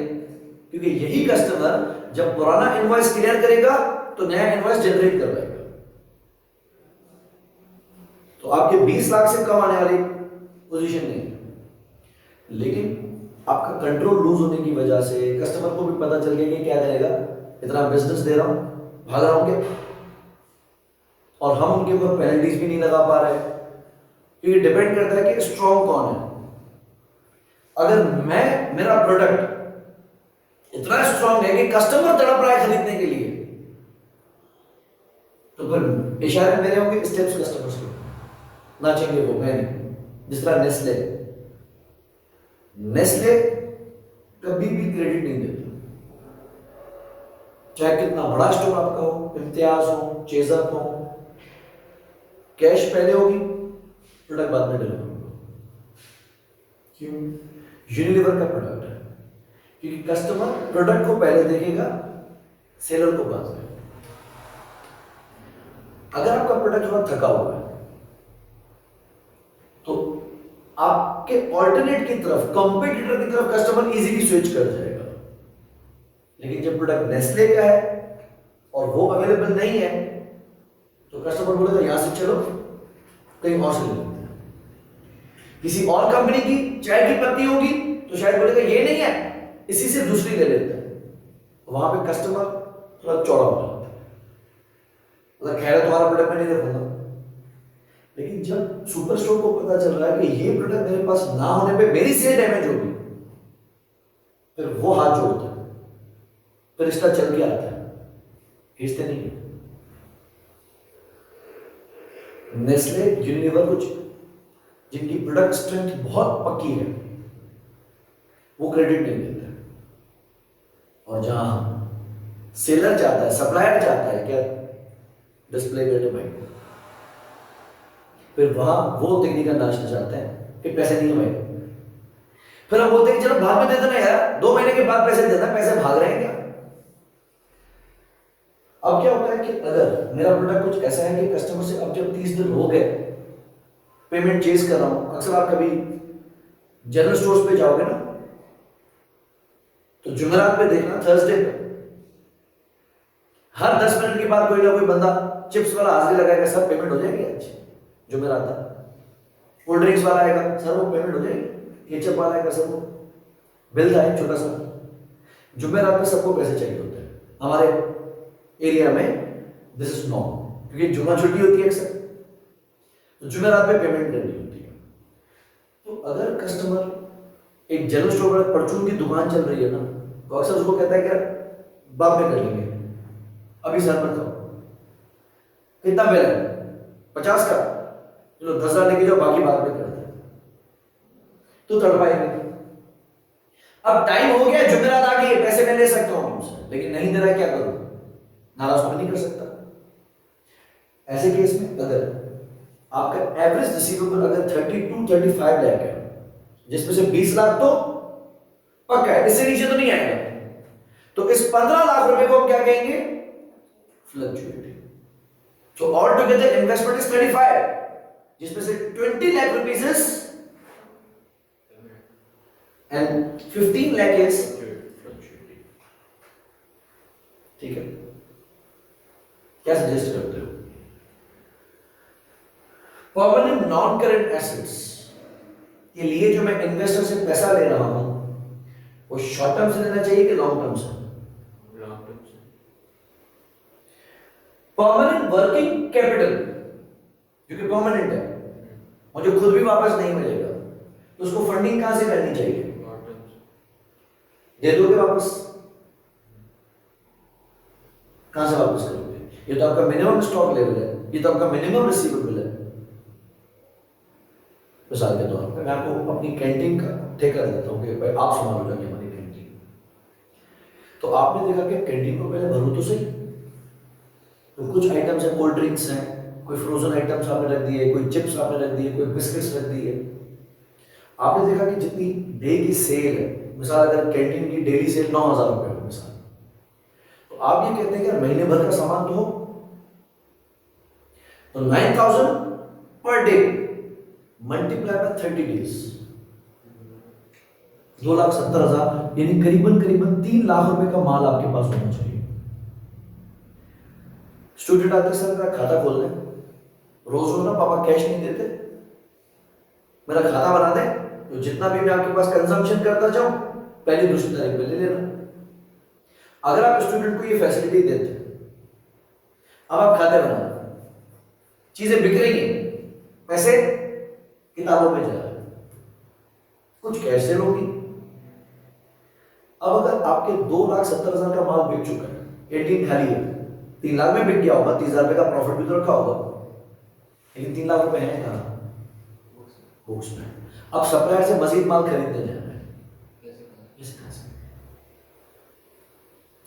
क्योंकि यही कस्टमर जब पुराना इनवॉइस क्लियर करेगा तो नया इनवॉइस जनरेट करवाएगा। तो आपके 20 लाख से कम आने वाली पोजीशन नहीं है, लेकिन आपका कंट्रोल लूज होने की वजह से कस्टमर को भी पता चल गया कि क्या करेगा, इतना बिजनेस दे रहा हूं, भाग रहा हूं क्या, और हम उनके ऊपर पेनल्टीज भी नहीं लगा पा रहे, क्योंकि डिपेंड करता है कि स्ट्रॉन्ग कौन है। अगर मेरा प्रोडक्ट इतना स्ट्रॉन्ग है कि कस्टमर तड़प रहा है खरीदने के लिए, तो फिर इशारे मेरे होंगे स्टेप्स कस्टमर्स के, नाचेंगे वो, मैं नहीं। जिस तरह नेस्ले कभी भी क्रेडिट नहीं देता, चाहे कितना बड़ा स्टोर आपका हो, इम्तियाज हो, चेजअप हो, कैश पहले होगी, प्रोडक्ट बाद में डिलीवर होगा। क्यों? यूनिलीवर का प्रोडक्ट है, क्योंकि कस्टमर प्रोडक्ट को पहले देखेगा, सेलर को बाद में। अगर आपका प्रोडक्ट थोड़ा थका हुआ है तो आपके ऑल्टरनेट की तरफ, कॉम्पिटिटर की तरफ कस्टमर इजीली स्विच कर जाएगा। लेकिन जब प्रोडक्ट नेस्ले का है और वो अवेलेबल नहीं है तो कस्टमर बोलेगा यहां से चलो कहीं और से ले लेते हैं। किसी और कंपनी की चाय की पत्ती होगी तो शायद बोलेगा ये नहीं है, इसी से दूसरी ले लेते हैं। वहां पे कस्टमर थोड़ा चौड़ा हो जाता है, मतलब खैर तुम्हारा प्रोडक्ट मैं नहीं रखूंगा। लेकिन जब सुपर स्टोर को पता चल रहा है कि ये प्रोडक्ट मेरे पास ना होने पे मेरी सेल डैमेज होगी, फिर वो हाथ जोड़ता है, फिर रिश्ता चल के आता है, खींचते नहीं है। नेस्ले, यूनिलीवर कुछ जिनकी प्रोडक्ट स्ट्रेंथ बहुत पक्की है वो क्रेडिट नहीं देते। और जहां सेलर चाहता है, सप्लायर चाहता है क्या डिस्प्ले कर भाई, फिर वहां वो टेक्निकल नाचना चाहते हैं कि पैसे नहीं है भाई। फिर हम बोलते हैं चलो भाग में दे देना यार, 2 महीने के बाद पैसे देना, पैसे भाग रहे हैं क्या। अब क्या होता है कि अगर मेरा प्रोडक्ट कुछ ऐसा है कि कस्टमर से अब जब 30 दिन हो गए पेमेंट चेज कर रहा हूं, अक्सर आप कभी जनरल स्टोर्स पे जाओगे ना तो जुमेरात पे देखना, थर्सडे पे हर 10 मिनट के बाद कोई ना कोई बंदा चिप्स वाला हाजिर लगाएगा, सर पेमेंट हो जाएगी आज जुमेरात तक। कोल्ड ड्रिंक्स वाला आएगा, सर वो पेमेंट हो जाएगी। केचप वाला आएगा, सर वो बिल था छोटा सा। जुमेरात में सबको पैसे चाहिए होते हैं हमारे एरिया में, दिस इज नॉर्म, क्योंकि जुमा छुट्टी होती है अक्सर, तो जुमेरात में पेमेंट करनी होती है। तो अगर कस्टमर एक जनरल स्टोर पर परचून की दुकान चल रही है ना, तो अक्सर उसको कहता है कि बाद में कर लेंगे, अभी सर पर खाओ, कितना बिल है 50 का, चलो 10,000 लेके जाओ, बाकी बाद में करते हैं, तो तड़पाएंगे। अब टाइम हो गया, जुमेरात आ गई, पैसे मैं ले सकता हूं हमसे, लेकिन नहीं दे रहा है, क्या करूं, नाराज तो नहीं कर सकता। ऐसे केस में अगर आपका एवरेज रिसीवेबल अगर 32-35 लाख है, जिसमें से 20 लाख तो पक्का है, इससे नीचे तो नहीं आएगा, तो इस 15 लाख रुपए को हम क्या कहेंगे, फ्लक्चुएटिंग। तो ऑल टुगेदर इन्वेस्टमेंट इज 35, जिसमें से 20 lakh rupees is and 15 lakh is fluctuating. ठीक है, क्या सजेस्ट करते हो? परमानेंट नॉन करेंट एसेट्स के लिए जो मैं इन्वेस्टर से पैसा ले रहा हूं वो शॉर्ट टर्म से लेना चाहिए कि लॉन्ग टर्म से? लॉन्ग टर्म से। परमानेंट वर्किंग कैपिटल जो कि परमानेंट है, मुझे खुद भी वापस नहीं मिलेगा, तो उसको फंडिंग कहां से करनी चाहिए? दे दोगे वापस? कहां से वापस करोगे? ये तो आपका मिनिमम स्टॉक लेवल है, ये तो आपका मिनिमम रिसीवेबल है। मिसाल के तौर पर मैं आपको अपनी कैंटीन का ठेका देता हूँ कि भाई आप संभालो जाके हमारी कैंटीन। तो आपने देखा कि कैंटीन को पहले भरो तो सही, तो कुछ आइटम्स हैं, कोल्ड ड्रिंक्स हैं, कोई फ्रोजन आइटम्स आपने रख दिए, कोई चिप्स आपने रख दिए, कोई बिस्किट्स रख दिए। आपने देखा कि जितनी डे की सेल है, मिसाल अगर कैंटीन की डेली सेल 9,000 रुपये हो मिसाल, तो आप ये कहते हैं कि महीने भर का सामान तो 9,000 per day multiply by 30 days, 2,70,000, यानी करीबन 3 लाख रुपए का माल आपके पास होना चाहिए। स्टूडेंट आते सर मेरा खाता खोल दें, रोज रोज ना पापा कैश नहीं देते, मेरा खाता बना दे, तो जितना भी मैं आपके पास कंजम्पशन करता जाऊं पहली दूसरी तारीख में ले लेना। अगर आप स्टूडेंट को ये फैसिलिटी देते, अब आप खाते बना, चीजें बिक रही हैं, पैसे किताबों में जा रहे हैं, कुछ कैश सेल होगी। अब अगर आपके 2,70,000 का माल बिक चुका है, 18 खाली है, 3 लाख में बिक गया होगा, 30,000 रुपए का प्रॉफिट भी तो रखा होगा, लेकिन 3 लाख रुपए है कहां? बुक्स में। अब सप्लायर से मजीद माल खरीदने जाना है, कैसे?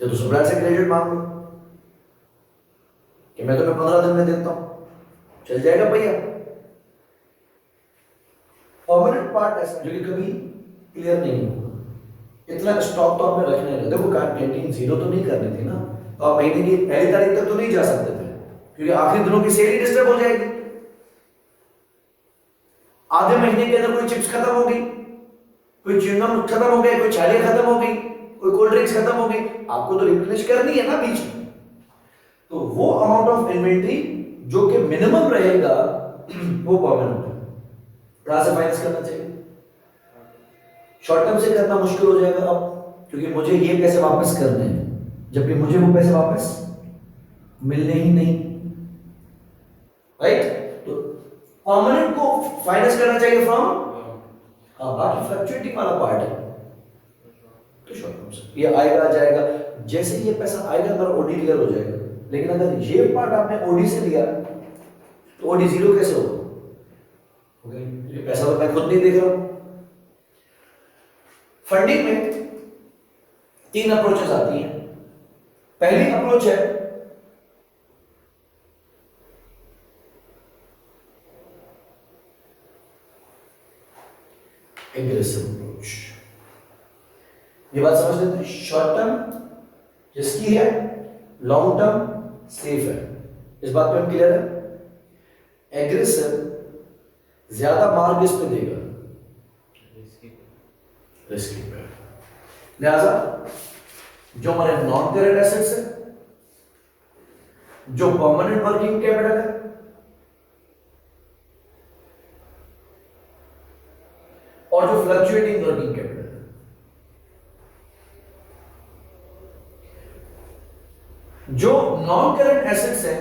तो सप्लायर से क्रेडिट मांग लो कि मैं तुम्हें 15 दिन में देता हूं, चल जाएगा भैया। परमानेंट पार्ट ऐसा जो कि कभी क्लियर नहीं होगा, इतना स्टॉक तो आपने रखना है। देखो कैंटीन जीरो तो नहीं करनी थी ना, तो आप महीने की पहली तारीख तक तो नहीं जा सकते थे, क्योंकि आखिरी दिनों की सेल ही डिस्टर्ब हो जाएगी। आधे महीने के अंदर कोई चिप्स खत्म हो गई, कोई च्युइंगम खत्म हो गया, कोई छालियां खत्म हो गई, कोई कोल्ड ड्रिंक्स खत्म हो गई, आपको तो रिप्लेनिश करनी है ना बीच में। तो वो अमाउंट ऑफ इन्वेंट्री जो कि मिनिमम रहेगा वो परमानेंट है। कहां से फाइनेंस करना चाहिए? शॉर्ट टर्म से करना मुश्किल हो जाएगा अब, क्योंकि मुझे ये पैसे वापस करने हैं, जबकि मुझे वो पैसे वापस मिलने ही नहीं, राइट? तो परमानेंट को फाइनेंस करना चाहिए फ्रॉम, हाँ, बाकी फ्लक्चुएटिंग वाला पार्ट है तो शॉर्ट टर्म से ये आएगा जाएगा। जैसे ये पैसा आएगा मेरा ओडी क्लियर हो जाएगा। लेकिन अगर ये पार्ट आपने ओडी से लिया तो ओडी जीरो कैसे होगा? ये पैसा तो मैं खुद नहीं देख रहा हूं। फंडिंग में 3 अप्रोचेस आती हैं। पहली अप्रोच है एग्रेसिव अप्रोच। ये बात समझ लेते हैं, शॉर्ट टर्म जिसकी है, लॉन्ग टर्म सेफ है, इस बात पे हम क्लियर है। एग्रेसिव ज्यादा मार्ग इस पे देगा, रिस्की पे। लिहाजा जो हमारे नॉन करेंट एसेट्स है, जो परमानेंट वर्किंग कैपिटल है, और जो फ्लक्चुएटिंग वर्किंग कैपिटल है, जो नॉन करेंट एसेट्स है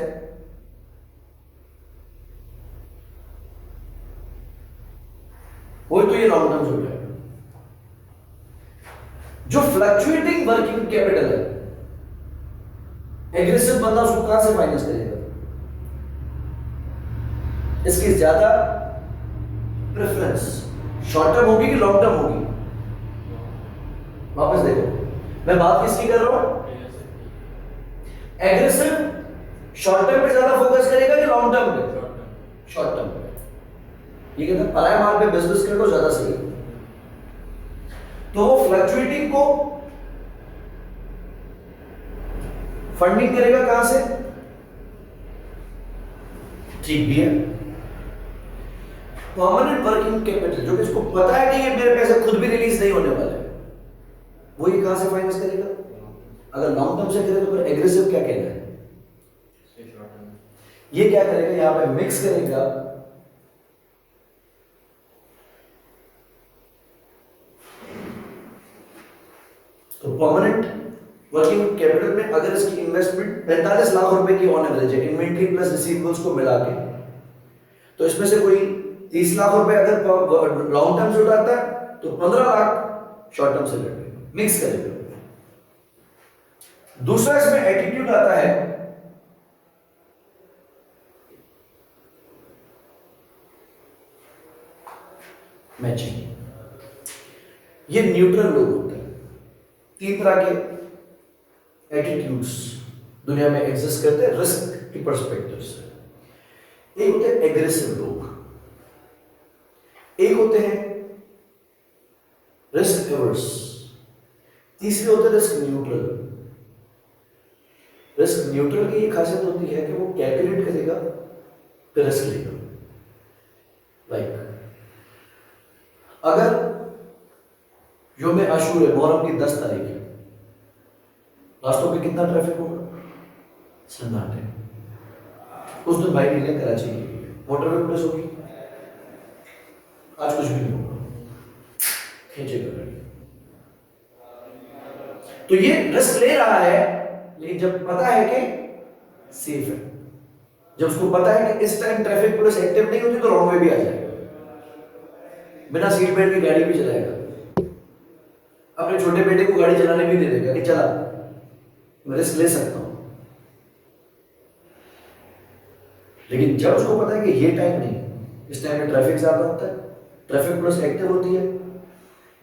वो तो ये लॉन्ग टर्म हो जाएगा। जो फ्लक्चुएटिंग वर्किंग कैपिटल है, एग्रेसिव बंदा उसको कहां से फाइनेंस करेगा? इसकी ज्यादा प्रेफरेंस शॉर्ट टर्म होगी कि लॉन्ग टर्म होगी? वापस देखो, मैं बात किसकी कर रहा हूं? एग्रेसिव शॉर्ट टर्म पे ज्यादा फोकस करेगा कि लॉन्ग टर्म पे? शॉर्ट टर्म पे। ये कहता है पराया माल पे बिजनेस कर लो, ज्यादा सही है। तो वो फ्लक्चुएटिंग को फंडिंग करेगा कहां से? ठीक भी है। परमानेंट वर्किंग कैपिटल जो कि इसको पता है कि ये मेरे पैसे खुद भी रिलीज नहीं होने वाले, वो ये कहां से फाइनेंस करेगा? अगर लॉन्ग टर्म से करे तो फिर एग्रेसिव क्या कहना है? ये क्या करेगा? यहां पे मिक्स करेगा तो परमानेंट वर्किंग कैपिटल में अगर इसकी इन्वेस्टमेंट 45 लाख रुपए की ऑन एवरेज है, इन्वेंट्री प्लस रिसीवेबल्स को मिला के, तो इसमें से कोई 30 लाख रुपए अगर लॉन्ग टर्म से उठाता है तो 15 लाख शॉर्ट टर्म से लेगा, मिक्स करेगा। दूसरा इसमें एटीट्यूड आता है मैचिंग। ये न्यूट्रल लोग होते हैं। 3 तरह के एटीट्यूड्स दुनिया में एग्जिस्ट करते हैं रिस्क की पर्सपेक्टिव से। एक होते हैं एग्रेसिव लोग, एक होते हैं रिस्क एवर्स, तीसरे होते हैं रिस्क न्यूट्रल। रिस्क न्यूट्रल की ये खासियत होती है कि वो कैलकुलेट करेगा फिर रिस्क लेगा। लाइक अगर योम आशूर है, मुहर्रम की 10 तारीख है, रास्तों पे कितना ट्रैफिक होगा? सन्नाटे। उस दिन भाई निकले कराची के लिए, मोटरवे पुलिस होगी, आज कुछ भी नहीं होगा, खींचेगा गाड़ी। तो ये रिस्क ले रहा है, लेकिन जब पता है कि सेफ है, जब उसको पता है कि इस टाइम ट्रैफिक पुलिस एक्टिव नहीं होती तो रॉन्ग वे भी आ जाएगा, बिना सीट बेल्ट की गाड़ी भी चलाएगा, अपने छोटे बेटे को गाड़ी चलाने भी दे देगा कि चला, मैं रिस्क ले सकता हूं। लेकिन जब उसको पता है कि ये टाइम नहीं, इस टाइम में ट्रैफिक ज्यादा होता है, ट्रैफिक पुलिस एक्टिव होती है,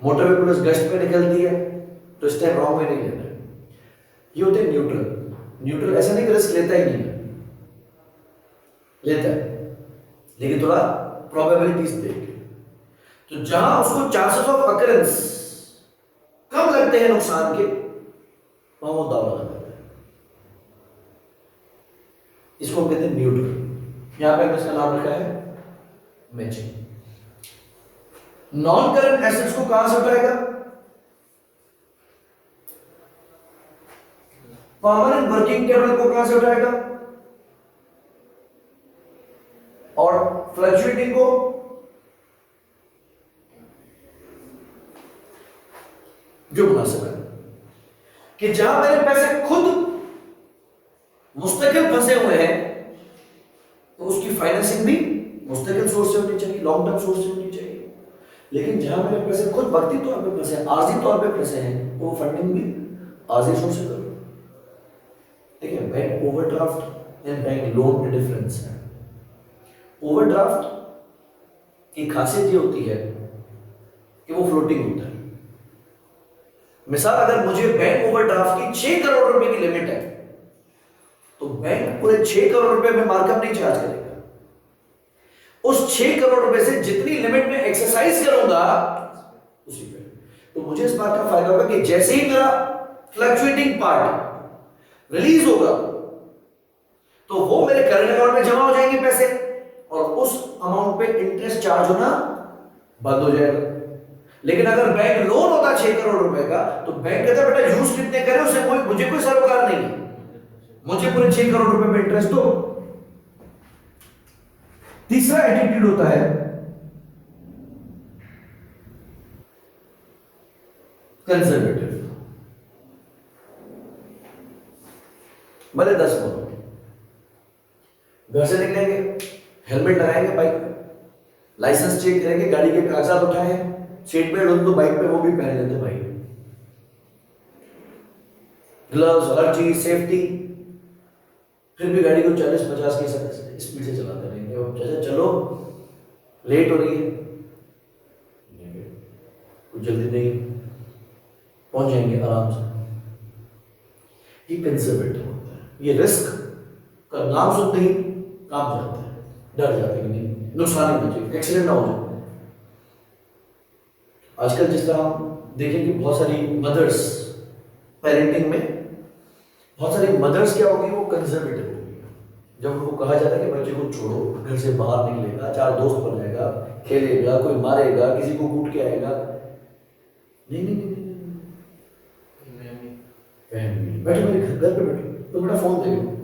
मोटरवे पुलिस गश्त पे निकलती है, तो इस टाइम रॉन्ग वे नहीं लेना है। ये होते हैं न्यूट्रल। न्यूट्रल ऐसा नहीं कि रिस्क लेता ही नहीं है, लेता है, लेकिन थोड़ा प्रोबेबिलिटीज देख के। तो जहां उसको चांसेस ऑफ अकरेंस कम लगते हैं नुकसान के, वहां वो दाव लगाता है। इसको हम कहते हैं न्यूट्रल। यहां पे हमने इसका नाम रखा है मैचिंग। नॉन करंट एसेट्स को कहां से उठाएगा? परमानेंट वर्किंग कैपिटल को कहां से उठाएगा? और फ्लक्चुएटिंग को जो मुनासिब है कि जहां मेरे पैसे खुद मुस्तकिल फंसे हुए हैं तो उसकी फाइनेंसिंग भी मुस्तकिल सोर्स से होनी चाहिए, लॉन्ग टर्म सोर्स से होनी चाहिए। लेकिन जहां मेरे पैसे खुद वक्ती तौर पे फंसे हैं, आर्जी तौर पे फंसे हैं, तो वो फंडिंग भी आर्जी सोर्स से करो। ठीक है, bank overdraft and bank loan में डिफरेंस है। ओवरड्राफ्ट की खासियत ये होती है कि वो फ्लोटिंग होता है। मिसाल, अगर मुझे बैंक ओवरड्राफ्ट की 6 करोड़ रुपए की लिमिट है तो बैंक पूरे 6 करोड़ रुपए में मार्कअप नहीं चार्ज करेगा। उस 6 करोड़ रुपए से जितनी लिमिट में एक्सरसाइज करूंगा उसी पे, तो मुझे इस बात का फायदा होगा कि जैसे ही मेरा फ्लक्चुएटिंग पार्ट रिलीज होगा तो वो मेरे करंट अकाउंट में जमा हो जाएंगे पैसे, और उस अमाउंट पे इंटरेस्ट चार्ज होना बंद हो जाएगा। लेकिन अगर बैंक लोन होता 6 करोड़ रुपए का, तो बैंक कहता बेटा यूज कितने करे उससे मुझे कोई सरोकार नहीं है, मुझे पूरे 6 करोड़ रुपए पे इंटरेस्ट दो। तीसरा एटीट्यूड होता है कंजर्वेटिव। भले 10 बोलो, घर से निकलेंगे, हेलमेट लगाएंगे बाइक पे, लाइसेंस चेक करेंगे, गाड़ी के कागजात उठाए, सीट बेल्ट हो तो बाइक पे वो भी पहन लेते भाई, ग्लव्स, हर चीज सेफ्टी, फिर भी गाड़ी को 40-50 की स्पीड से चलाते रहेंगे। और जैसे चलो लेट हो रही है, कुछ जल्दी नहीं, पहुंच जाएंगे आराम से। ये कंजर्वेटिव होता है। ये रिस्क का नाम सुनते ही काम जाता है, डर जाते हैं नहीं नुकसान ही बचे, एक्सीडेंट ना हो जाए। आजकल जिस तरह हम देखेंगे बहुत सारी मदर्स पेरेंटिंग में, बहुत सारी मदर्स क्या होगी, वो कंजर्वेटिव होगी। जब उनको कहा जाता है कि बच्चे को छोड़ो, घर से बाहर निकलेगा, 4 दोस्त बनेगा, खेलेगा, कोई मारेगा, किसी को कूट के आएगा, नहीं नहीं नहीं नहीं, बैठो मेरे घर पे बैठो, तो बड़ा फोन दे दो।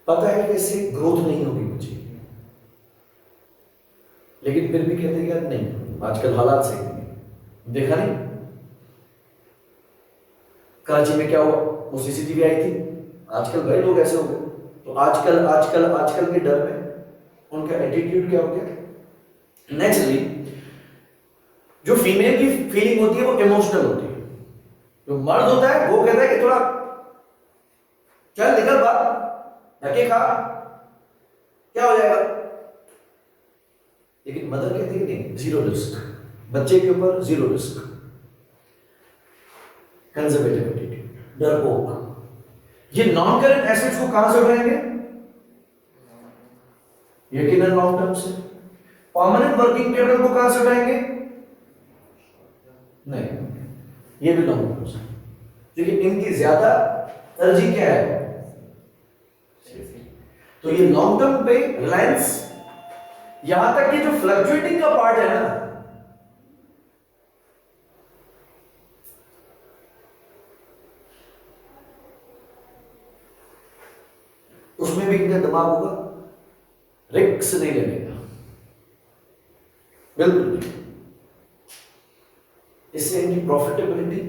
पता है कि इससे ग्रोथ नहीं होगी मुझे, लेकिन फिर भी कहते हैं यार नहीं, आजकल हालात सही नहीं। देखा नहीं कराची में क्या हुआ, वो सीसीटीवी आई थी। आजकल भाई लोग ऐसे हो गए, तो आजकल आजकल आजकल के डर में उनका एटीट्यूड क्या हो गया। नेचुरली जो फीमेल की फीलिंग होती है वो इमोशनल होती है, जो मर्द होता है वो कहता है कि थोड़ा चल निकल बाहर, धक्के खा, क्या हो जाएगा। लेकिन मदर कहती है नहीं, जीरो रिस्क, बच्चे के ऊपर जीरो रिस्क। कंजर्वेटिव एटीट्यूड, डरपोक। ये नॉन करंट एसेट्स को कहां से उठाएंगे? यकीनन लॉन्ग टर्म से। परमानेंट वर्किंग कैपिटल को कहां से उठाएंगे? नहीं, ये भी लॉन्ग टर्म से, क्योंकि इनकी ज्यादा तरजीह क्या है, तो ये लॉन्ग टर्म पे रिलायंस, यहां तक कि जो फ्लक्चुएटिंग का पार्ट है ना, उसमें भी इनका दिमाग होगा, रिस्क नहीं लेगा, बिल्कुल नहीं। इससे इनकी प्रॉफिटेबिलिटी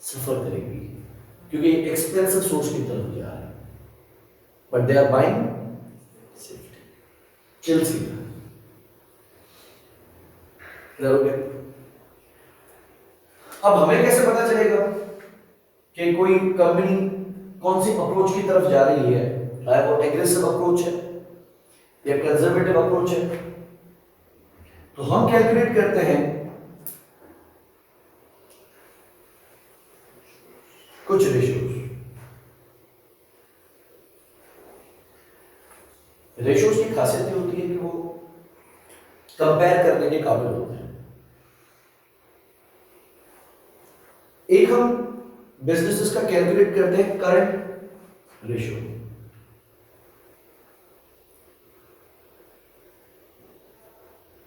सफर करेगी, क्योंकि एक्सपेंसिव सोर्स की तरफ जा रहा है, but they are buying safety. चेल्सी अब हमें कैसे पता चलेगा कि कोई कंपनी कौन सी अप्रोच की तरफ जा रही है, चाहे वो एग्रेसिव अप्रोच है या कंजर्वेटिव अप्रोच है? तो हम कैलकुलेट करते हैं कुछ रेशियोज। रेशियोज की खासियत ये होती है कि वो कंपेयर करने के काबिल होते हैं। एक हम बिजनेसेस का कैलकुलेट करते हैं करंट रेशियो।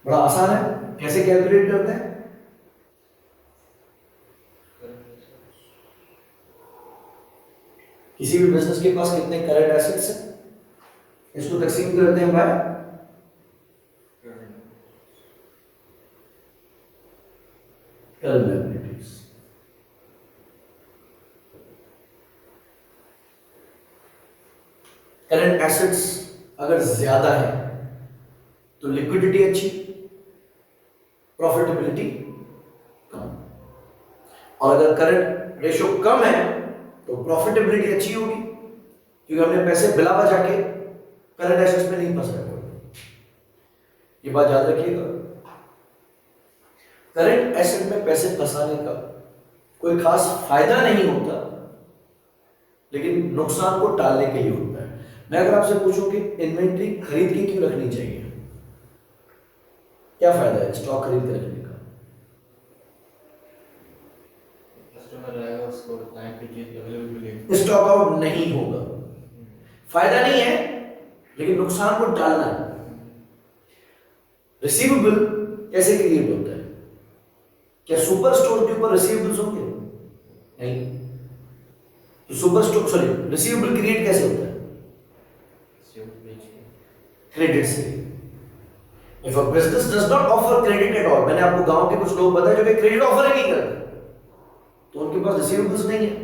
बड़ा आसान है, कैसे कैलकुलेट करते हैं? किसी भी बिजनेस के पास कितने करंट एसेट्स हैं, इसको तकसीम करते हैं by current liabilities. Current assets अगर ज्यादा है तो लिक्विडिटी अच्छी, प्रॉफिटेबिलिटी कम। और अगर करंट रेशियो कम है तो प्रॉफिटेबिलिटी अच्छी होगी, क्योंकि हमने पैसे बिलावा जाके करंट एसेट्स में नहीं फंस रहे। ये बात याद रखिएगा, करंट एसेट में पैसे फंसाने का कोई खास फायदा नहीं होता, लेकिन नुकसान को टालने के लिए होता है। मैं अगर आपसे पूछूं कि इन्वेंट्री खरीद के क्यों रखनी चाहिए, क्या फायदा है स्टॉक खरीद के रखने का? कस्टमर आएगा, उसको टाइम पे चीज अवेलेबल मिलेगी, स्टॉक आउट नहीं होगा। फायदा नहीं है, लेकिन नुकसान को टालना है। रिसीवेबल कैसे क्रिएट होता है? क्या सुपर स्टोर के ऊपर रिसीवेबल्स होंगे? नहीं। तो सुपर स्टोर रिसीवेबल क्रिएट कैसे होता है? क्रेडिट से। If a business does not offer credit at all, मैंने आपको गांव के कुछ लोग बताए जो कि क्रेडिट ऑफर ही नहीं करते, तो उनके पास रिसीवेबल्स नहीं है।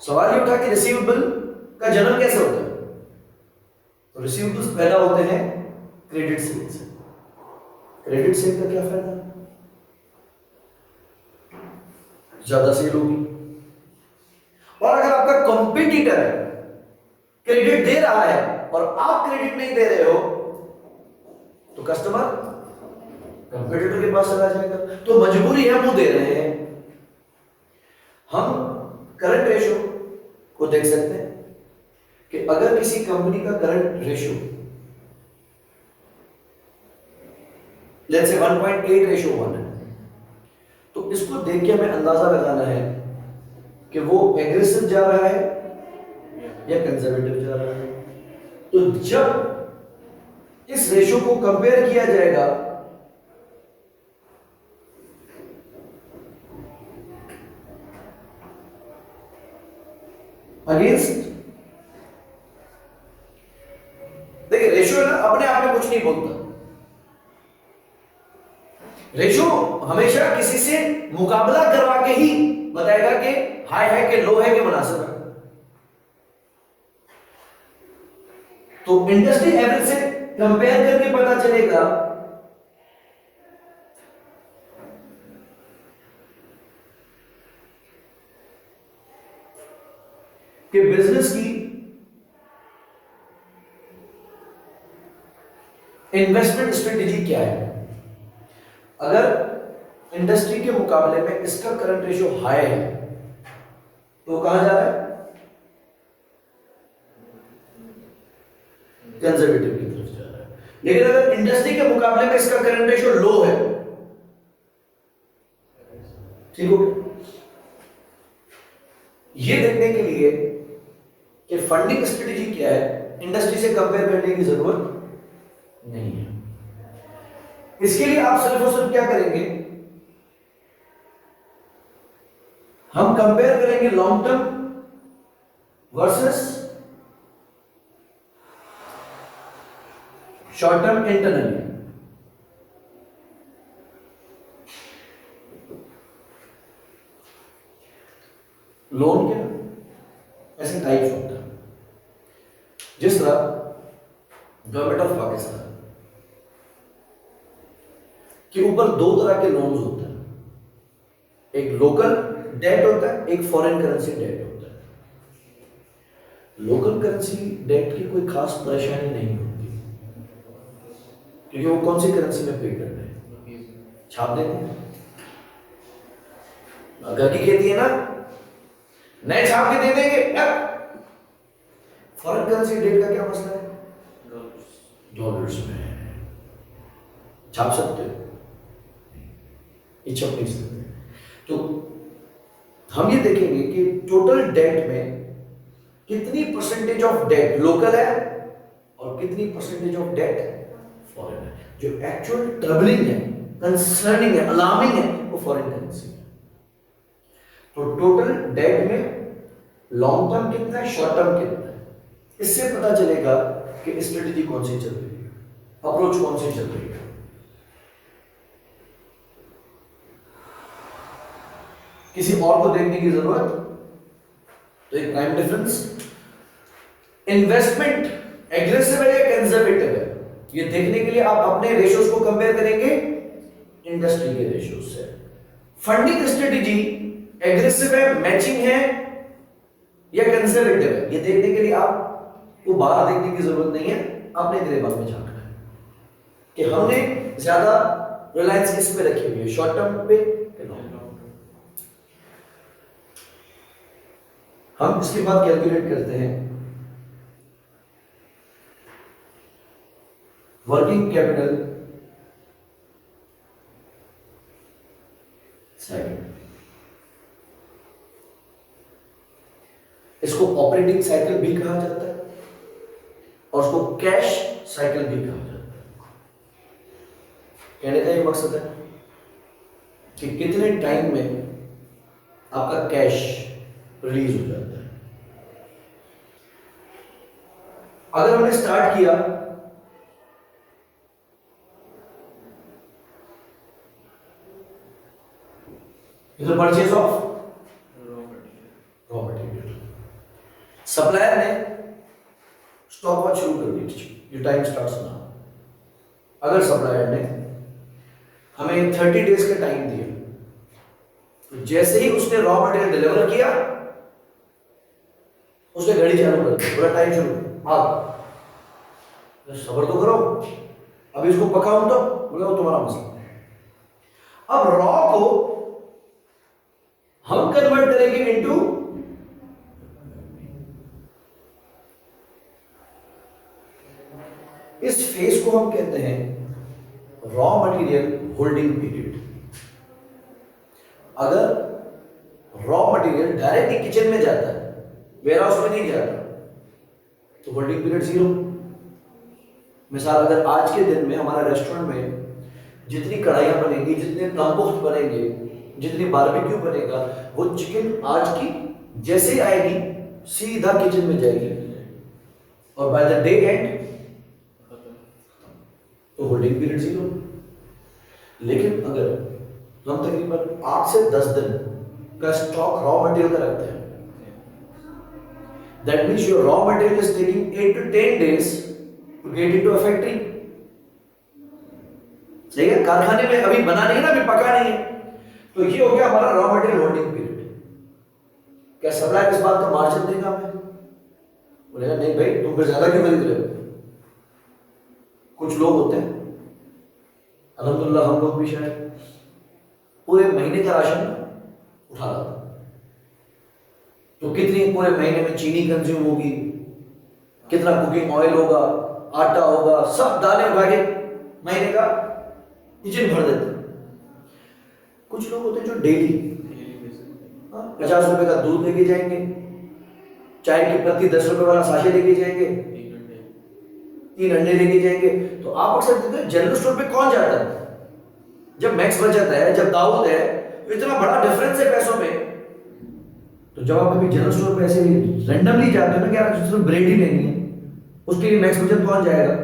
सवाल ये उठा कि रिसीवेबल का जन्म कैसे होता है? तो रिसीवेबल्स पैदा होते हैं क्रेडिट सेल से। क्रेडिट सेल का क्या फायदा? ज्यादा सेल होगी। और अगर आपका कॉम्पिटिटर क्रेडिट दे रहा है और आप क्रेडिट नहीं दे रहे हो, तो कस्टमर कंपटीटर के पास चला जाएगा। तो मजबूरी है, मुंह दे रहे हैं। हम करंट रेशियो को देख सकते हैं कि अगर किसी कंपनी का करंट रेशियो लेट्स से 1.8:1 है, तो इसको देख के हमें अंदाजा लगाना है कि वो एग्रेसिव जा रहा है या कंजर्वेटिव जा रहा है। तो जब इस रेशियो को कंपेयर किया जाएगा अगेंस्ट, देखिए रेशियो ना अपने आप में कुछ नहीं बोलता। रेशियो हमेशा किसी से मुकाबला करवा के ही बताएगा कि हाई है कि लो है कि मुनासिब है। तो इंडस्ट्री एवरेज से कंपेयर करके पता चलेगा कि बिजनेस की इन्वेस्टमेंट स्ट्रेटेजी क्या है। अगर इंडस्ट्री के मुकाबले में इसका करंट रेशियो हाई है तो कहां जा रहा है? कंजर्वेटिव की तरफ जा रहा है। लेकिन अगर इंडस्ट्री के मुकाबले में इसका करंट रेशियो लो है, ठीक हो गया। ये देखने के लिए कि फंडिंग स्ट्रेटेजी क्या है, इंडस्ट्री से कंपेयर करने की जरूरत नहीं है। इसके लिए आप सिर्फ और सिर्फ क्या करेंगे, हम कंपेयर करेंगे long term versus short term internally. Loan के ऐसे टाइप्स होता है, जिस तरह गवर्नमेंट ऑफ पाकिस्तान के ऊपर दो तरह के लोन्स होते हैं, एक लोकल डेट होता है, एक फॉरेन करेंसी डेट होता है। लोकल करेंसी डेट की कोई खास परेशानी नहीं होती, क्योंकि वो कौन सी करेंसी में पे कर रहे हैं, छाप देते हैं। घर की खेती है ना, नए छाप के दे देंगे। फॉरेन करेंसी डेट का क्या मसला है? डॉलर्स में छाप सकते हो, ये छप नहीं सकते। तो हम ये देखेंगे कि टोटल डेट में कितनी परसेंटेज ऑफ डेट लोकल है और कितनी परसेंटेज ऑफ डेट फॉरेन है। जो एक्चुअल ट्रबलिंग है, कंसर्निंग है, अलार्मिंग है, वो फॉरेन करेंसी है। तो टोटल डेट में लॉन्ग टर्म कितना है, शॉर्ट टर्म कितना है, इससे पता चलेगा कि स्ट्रेटेजी कौन सी चल रही है, अप्रोच कौन सी चल रही है। किसी और को देखने की जरूरत, तो एक प्राइम डिफरेंस, इन्वेस्टमेंट एग्रेसिव है या कंजर्वेटिव है, ये देखने के लिए आप अपने रेशियोज को कंपेयर करेंगे इंडस्ट्री के रेशियोज से। फंडिंग स्ट्रेटेजी एग्रेसिव है, मैचिंग है या कंजर्वेटिव है, ये देखने के लिए आपको बाहर देखने की जरूरत नहीं है, अपने दिमाग में झांकना है कि हमने ज्यादा रिलायंस किस पे रखी हुई है, शॉर्ट टर्म पे कि लॉन्ग टर्म। हम इसके बाद कैलकुलेट करते हैं वर्किंग कैपिटल साइकिल। इसको ऑपरेटिंग साइकिल भी कहा जाता है और उसको कैश साइकिल भी कहा जाता है। कहने का ये मकसद है कि कितने टाइम में आपका कैश रिलीज हो जाता है। अगर हमने स्टार्ट किया purchase of raw material, supplier ने स्टॉक वॉच शुरू कर दी, ये टाइम स्टार्ट्स नाउ। अगर सप्लायर ने हमें 30 डेज का टाइम दिया, तो जैसे ही उसने रॉ मटेरियल डिलीवर किया, उसने घड़ी चालू कर दी, पूरा टाइम शुरू। आप सब्र तो करो, अभी इसको पकाऊं तो बोले वो तुम्हारा मसला। अब रॉ को हम कन्वर्ट करेंगे इनटू इस फेज को हम कहते हैं रॉ मटेरियल होल्डिंग पीरियड। अगर रॉ मटेरियल डायरेक्टली किचन में जाता है, वेयरहाउस में नहीं जाता, तो होल्डिंग पीरियड 0। मिसाल, अगर आज के दिन में हमारा रेस्टोरेंट में जितनी कढ़ाइयां बनेंगी, जितने प्लम्बोक्स बनेंगे, जितनी बारबेक्यू बनेगा, वो चिकन आज की जैसे ही आएगी सीधा किचन में जाएगी और बाय द डे एंड तो होल्डिंग पीरियड 0। लेकिन अगर हम तकरीबन 8 से 10 दिन का स्टॉक रॉ मटेरियल का रखते हैं, that means your raw material is taking 8 to 10 days to get into a factory। सही है, कारखाने में अभी बना नहीं है ना, अभी पका नहीं है, तो ये हो गया हमारा रॉ मटेरियल होल्डिंग पीरियड। क्या सप्लायर इस बात का मार्जिन देगा हमें? बोलेगा नहीं भाई, तुम फिर ज्यादा क्यों खरीद रहे हो। कुछ लोग होते हैं, अल्हम्दुलिल्लाह हम लोग भी शायद पूरे महीने का राशन उठा लाते, तो कितनी पूरे महीने में चीनी कंज्यूम होगी, कितना कुकिंग ऑयल होगा, आटा होगा, सब दालें उठा के महीने का किचन भर देते हैं। कुछ लोग होते हैं जो डेली 50 रुपए का दूध लेके जाएंगे, चाय की पत्ती 10 रुपए वाला साशे लेके जाएंगे, 3 अंडे लेके जाएंगे। तो आप अक्सर देखते हैं जनरल स्टोर पे कौन जाता है जब मैक्स बचत है, जब दाऊद है, तो इतना बड़ा डिफरेंस है पैसों में। तो जब आप कभी जनरल स्टोर पे ऐसे रैंडमली जाते हो ना कि यार सिर्फ ब्रेड ही लेनी है, उसके लिए मैक्स बचत कौन जाएगा,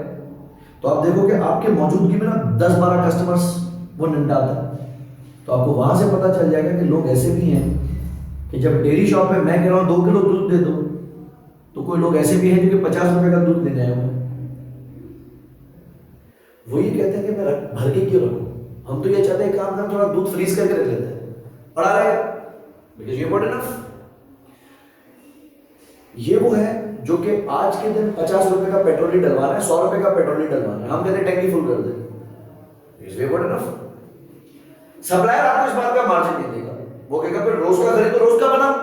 तो आप देखो कि आपके मौजूदगी में ना 10-12 कस्टमर्स वो निपटाता है। तो आपको वहां से पता चल जाएगा कि लोग ऐसे भी हैं कि जब डेयरी शॉप पे मैं कह रहा हूँ 2 किलो दूध दे दो, तो कोई लोग ऐसे भी हैं जो कि 50 रुपए का दूध लेने आए हुए। वो ये कहते हैं कि मैं भर के क्यों रखूं, हम तो ये चाहते हैं काम कर थोड़ा दूध फ्रीज करके रख लेते हैं, पड़ा रहेगा बिकॉज यू गॉट इनफ। ये वो है जो कि आज के दिन 50 रुपए का पेट्रोल ही डलवाना है, 100 रुपए का पेट्रोल ही डलवाना है, हम कहते हैं टैंकी फुल कर दे, is way got enough. Supplier आपको इस बात का मार्जिन नहीं देगा, वो कहेगा फिर रोज का खरीदो, रोज का बनाओ।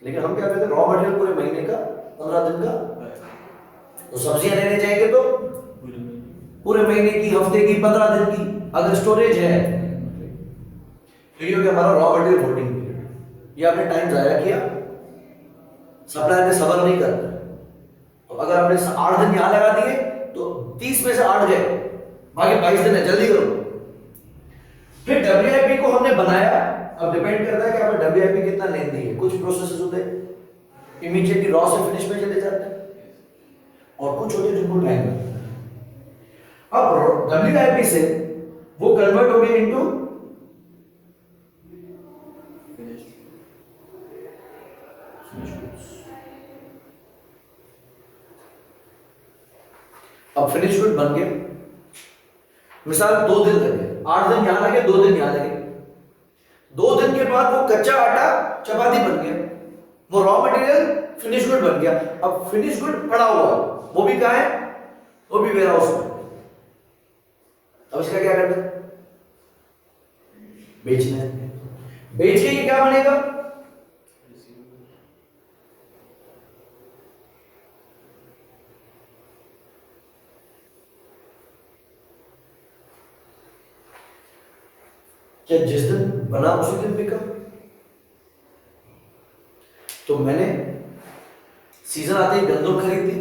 लेकिन हम क्या कहते हैं रॉ मटेरियल पूरे महीने का, 15 दिन का, तो सब्जियां लेने जाएंगे तो पूरे महीने की, हफ्ते की, 15 दिन की अगर स्टोरेज है, तो ये हो गया हमारा रॉ मटेरियल होल्डिंग पीरियड। ये आपने टाइम जाया किया, सप्लायर ने सबर नहीं करता। तो अगर आपने 8 दिन यहां लगा दिए तो 30 में से 8 गए, बाकी 22 दिन है, जल्दी करो। फिर WIP को हमने बनाया। अब डिपेंड करता है कि आपका WIP कितना लेंदी है। कुछ प्रोसेसेस होते हैं इमीडिएटली रॉ से फिनिश में चले जाते हैं, और कुछ होते हैं जिनको टाइम लगता है। अब WIP से वो कन्वर्ट हो गए इनटू अब फिनिश गुड बन गया। मिसाल 2 दिन लगे, 8 दिन यहां लगे, 2 दिन यहां लगे। 2 दिन के बाद वो कच्चा आटा चपाती बन गया, वो रॉ मटेरियल फिनिश गुड बन गया। अब फिनिश गुड पड़ा हुआ, वो भी कहां है? वो भी वेयर हाउस में। अब इसका क्या करना है? बेचना है। बेच के ये क्या बनेगा? क्या जिस दिन बना उसी दिन बिका? तो मैंने सीजन आते ही गंदम खरीदी।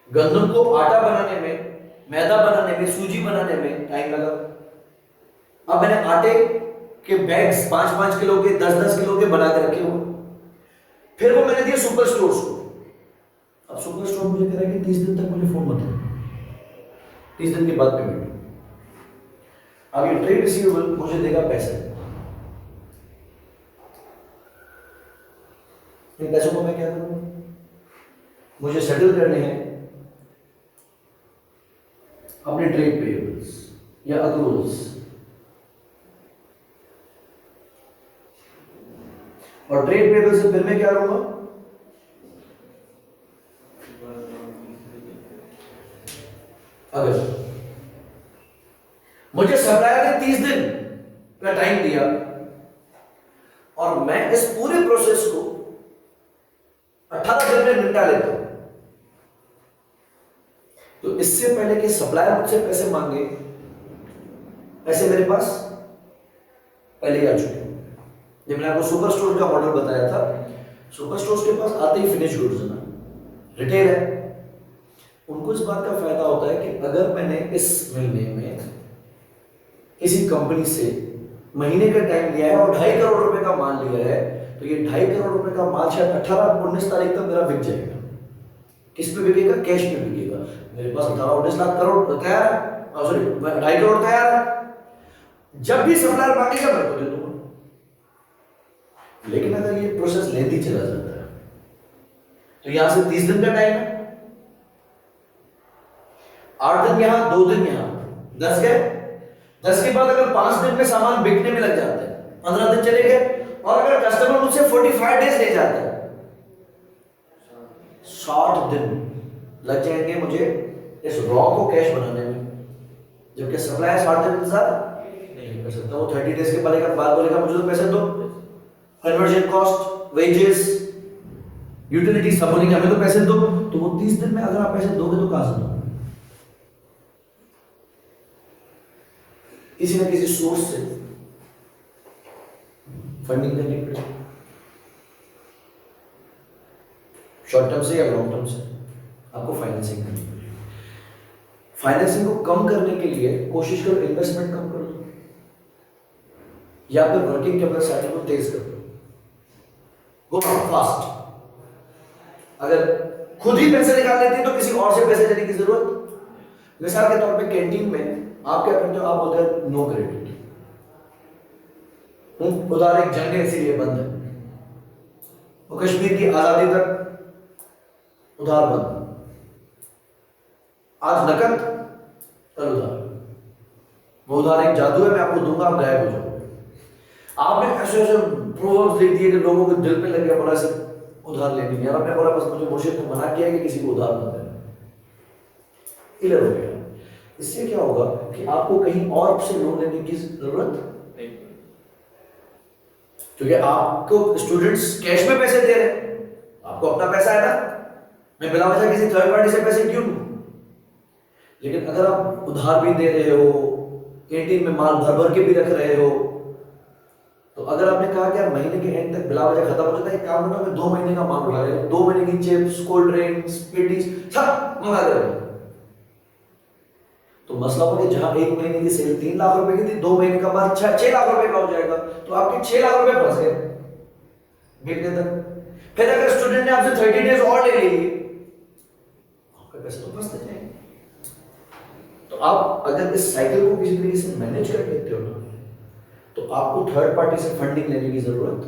गंदम को आटा बनाने में, मैदा बनाने में, सूजी बनाने में टाइम लगा। अब मैंने आटे के बैग्स 5-5 किलो के, 10-10 किलो के बना के रखे हुए। फिर वो मैंने दिए सुपर स्टोर्स को। अब सुपर स्टोर मुझे कह रहा है कि 30 दिन तक मुझे फोन मत करो, 30 दिन के बाद पेमेंट। अब ये ट्रेड रिसीवेबल मुझे देगा पैसे। इन पैसों को मैं क्या करूंगा? मुझे सेटल करने हैं अपने ट्रेड पेएबल्स या अक्रूवल्स, और ट्रेड पेएबल्स से फिर मैं क्या करूंगा? अगर मुझे सप्लायर ने 30 दिन का टाइम दिया और मैं इस पूरे प्रोसेस को 18 दिन में निपटा लेता हूं, तो इससे पहले कि सप्लायर मुझसे पैसे मांगे, पैसे मेरे पास पहले ही आ चुके हैं। जब मैंने आपको सुपर स्टोर का मॉडल बताया था, सुपर स्टोर्स के पास आते ही फिनिश गुड्स है ना, रिटेल है, उनको इस बात का फायदा होता है कि अगर मैंने इस महीने में किसी कंपनी से महीने का टाइम लिया है और 2.5 करोड़ रुपए का माल लिया है, तो ये 2.5 करोड़ रुपए का माल शायद 18-19 तारीख तक मेरा बिक जाएगा। किस पे बिकेगा? कैश पे बिकेगा। मेरे पास 18-19 लाख करोड़ तैयार है, सॉरी 2.5 करोड़ तैयार है। जब भी सप्लायर मांगेगा मैं तो दे दूंगा। लेकिन अगर ये प्रोसेस लेंदी चला जाता है तो यहां से 30 दिन का टाइम है, 8 दिन यहां, 2 दिन यहां, 10 गए। 10 के बाद अगर 5 दिन में सामान बिकने में लग जाता है, 15 दिन चले गए, और अगर कस्टमर मुझसे 45 डेज ले जाता है, 60 दिन लग जाएंगे मुझे इस रॉ को कैश बनाने में। जबकि सप्लायर 60 दिन इंतजार नहीं कर सकता। वो 30 डेज के बाद बोलेगा मुझे तो पैसे दो, कन्वर्जन कॉस्ट, वेजेस, यूटिलिटी सब बोलेंगे हमें तो पैसे दो। तो वो 30 दिन में अगर आप पैसे दोगे तो कहां से दोगे? किसी न किसी सोर्स से फंडिंग करनी पड़ेगी, शॉर्ट टर्म से या लॉन्ग टर्म से आपको फाइनेंसिंग करनी पड़ेगी। फाइनेंसिंग को कम करने के लिए कोशिश करो इन्वेस्टमेंट कम कर दो, या फिर वर्किंग कैपिटल साइकिल को तेज कर दो, गो फास्ट। अगर खुद ही पैसे निकाल लेती है तो किसी और से पैसे लेने की जरूरत। मिसाल के तौर पे कैंटीन में आप क्या करते हो? आप बोलते हैं नो क्रेडिट, उधार एक जंग है इसीलिए बंद है, वो कश्मीर की आजादी तक उधार बंद, आज नकद कल उधार। वो उधार एक जादू है, मैं आपको दूंगा, आप गायब हो जाओगे। आपने ऐसे ऐसे प्रोवर्ब्स लिख दिए कि लोगों के दिल पे लग गया, बोला से उधार लेनी है। आपने बोला बस मुझे मुर्शिद ने मना किया कि किसी को उधार मत देना, क्लियर हो गया। इससे क्या होगा कि आपको कहीं और से लोन लेने की जरूरत नहीं, क्योंकि आपको स्टूडेंट्स कैश में पैसे दे रहे हैं, आपको अपना पैसा है ना, मैं बिना वजह किसी थर्ड पार्टी से पैसे क्यों लूं? लेकिन अगर आप उधार भी दे रहे हो, कैंटीन में माल भर भर के भी रख रहे हो, तो अगर आपने कहा कि यार महीने के एंड तक बिला वजह खत्म हो जाता है, एक काम करना, मैं 2 महीने का माल उठा लेगा, 2 महीने की चिप्स, कोल्ड ड्रिंक्स, पेटीज सब मंगा कर। तो मसला हो कि जहां 1 महीने की सेल 3 लाख रुपए की थी, 2 महीने का माल 6 लाख रुपए का हो जाएगा, तो आपके 6 लाख रुपए फंस गए बिकने तक। फिर अगर स्टूडेंट ने आपसे 30 डेज और ले लिए, आपके पैसे तो फंसते जाएंगे। तो आप अगर इस साइकिल को किसी तरीके से मैनेज कर लेते हो ना, तो आपको थर्ड पार्टी से फंडिंग लेने की जरूरत।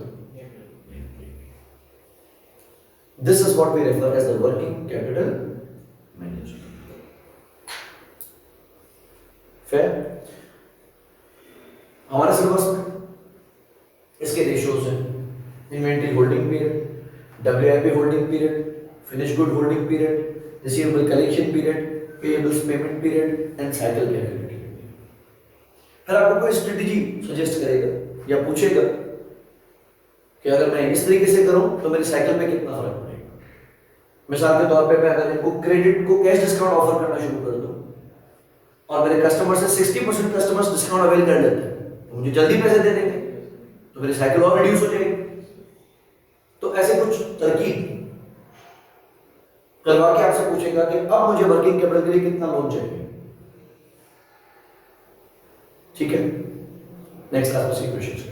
This is what we refer as the working capital management. Fair? हमारे सिलेबस में इसके रेशियोज हैं: inventory holding period, WIP holding period, finish good holding period, receivable collection period, payables payment period and cycle calculated. फिर आपको कोई strategy suggest करेगा या पूछेगा कि अगर मैं इस तरीके से करूं तो मेरी साइकिल पे कितना फर्क पड़ेगा। मिसाल के तौर पे मैं अगर इनको क्रेडिट को कैश डिस्काउंट ऑफर करना शुरू कर दूं और मेरे कस्टमर से 60% कस्टमर्स डिस्काउंट अवेल कर लेते हैं, तो मुझे जल्दी पैसे दे देंगे, तो मेरी साइकिल और रिड्यूस हो जाएगी। तो ऐसे कुछ तरकीब करवा के आपसे पूछेगा कि अब मुझे वर्किंग कैपिटल के लिए कितना लोन चाहिए। ठीक है, नेक्स्ट क्लास में सी क्वेश्चंस।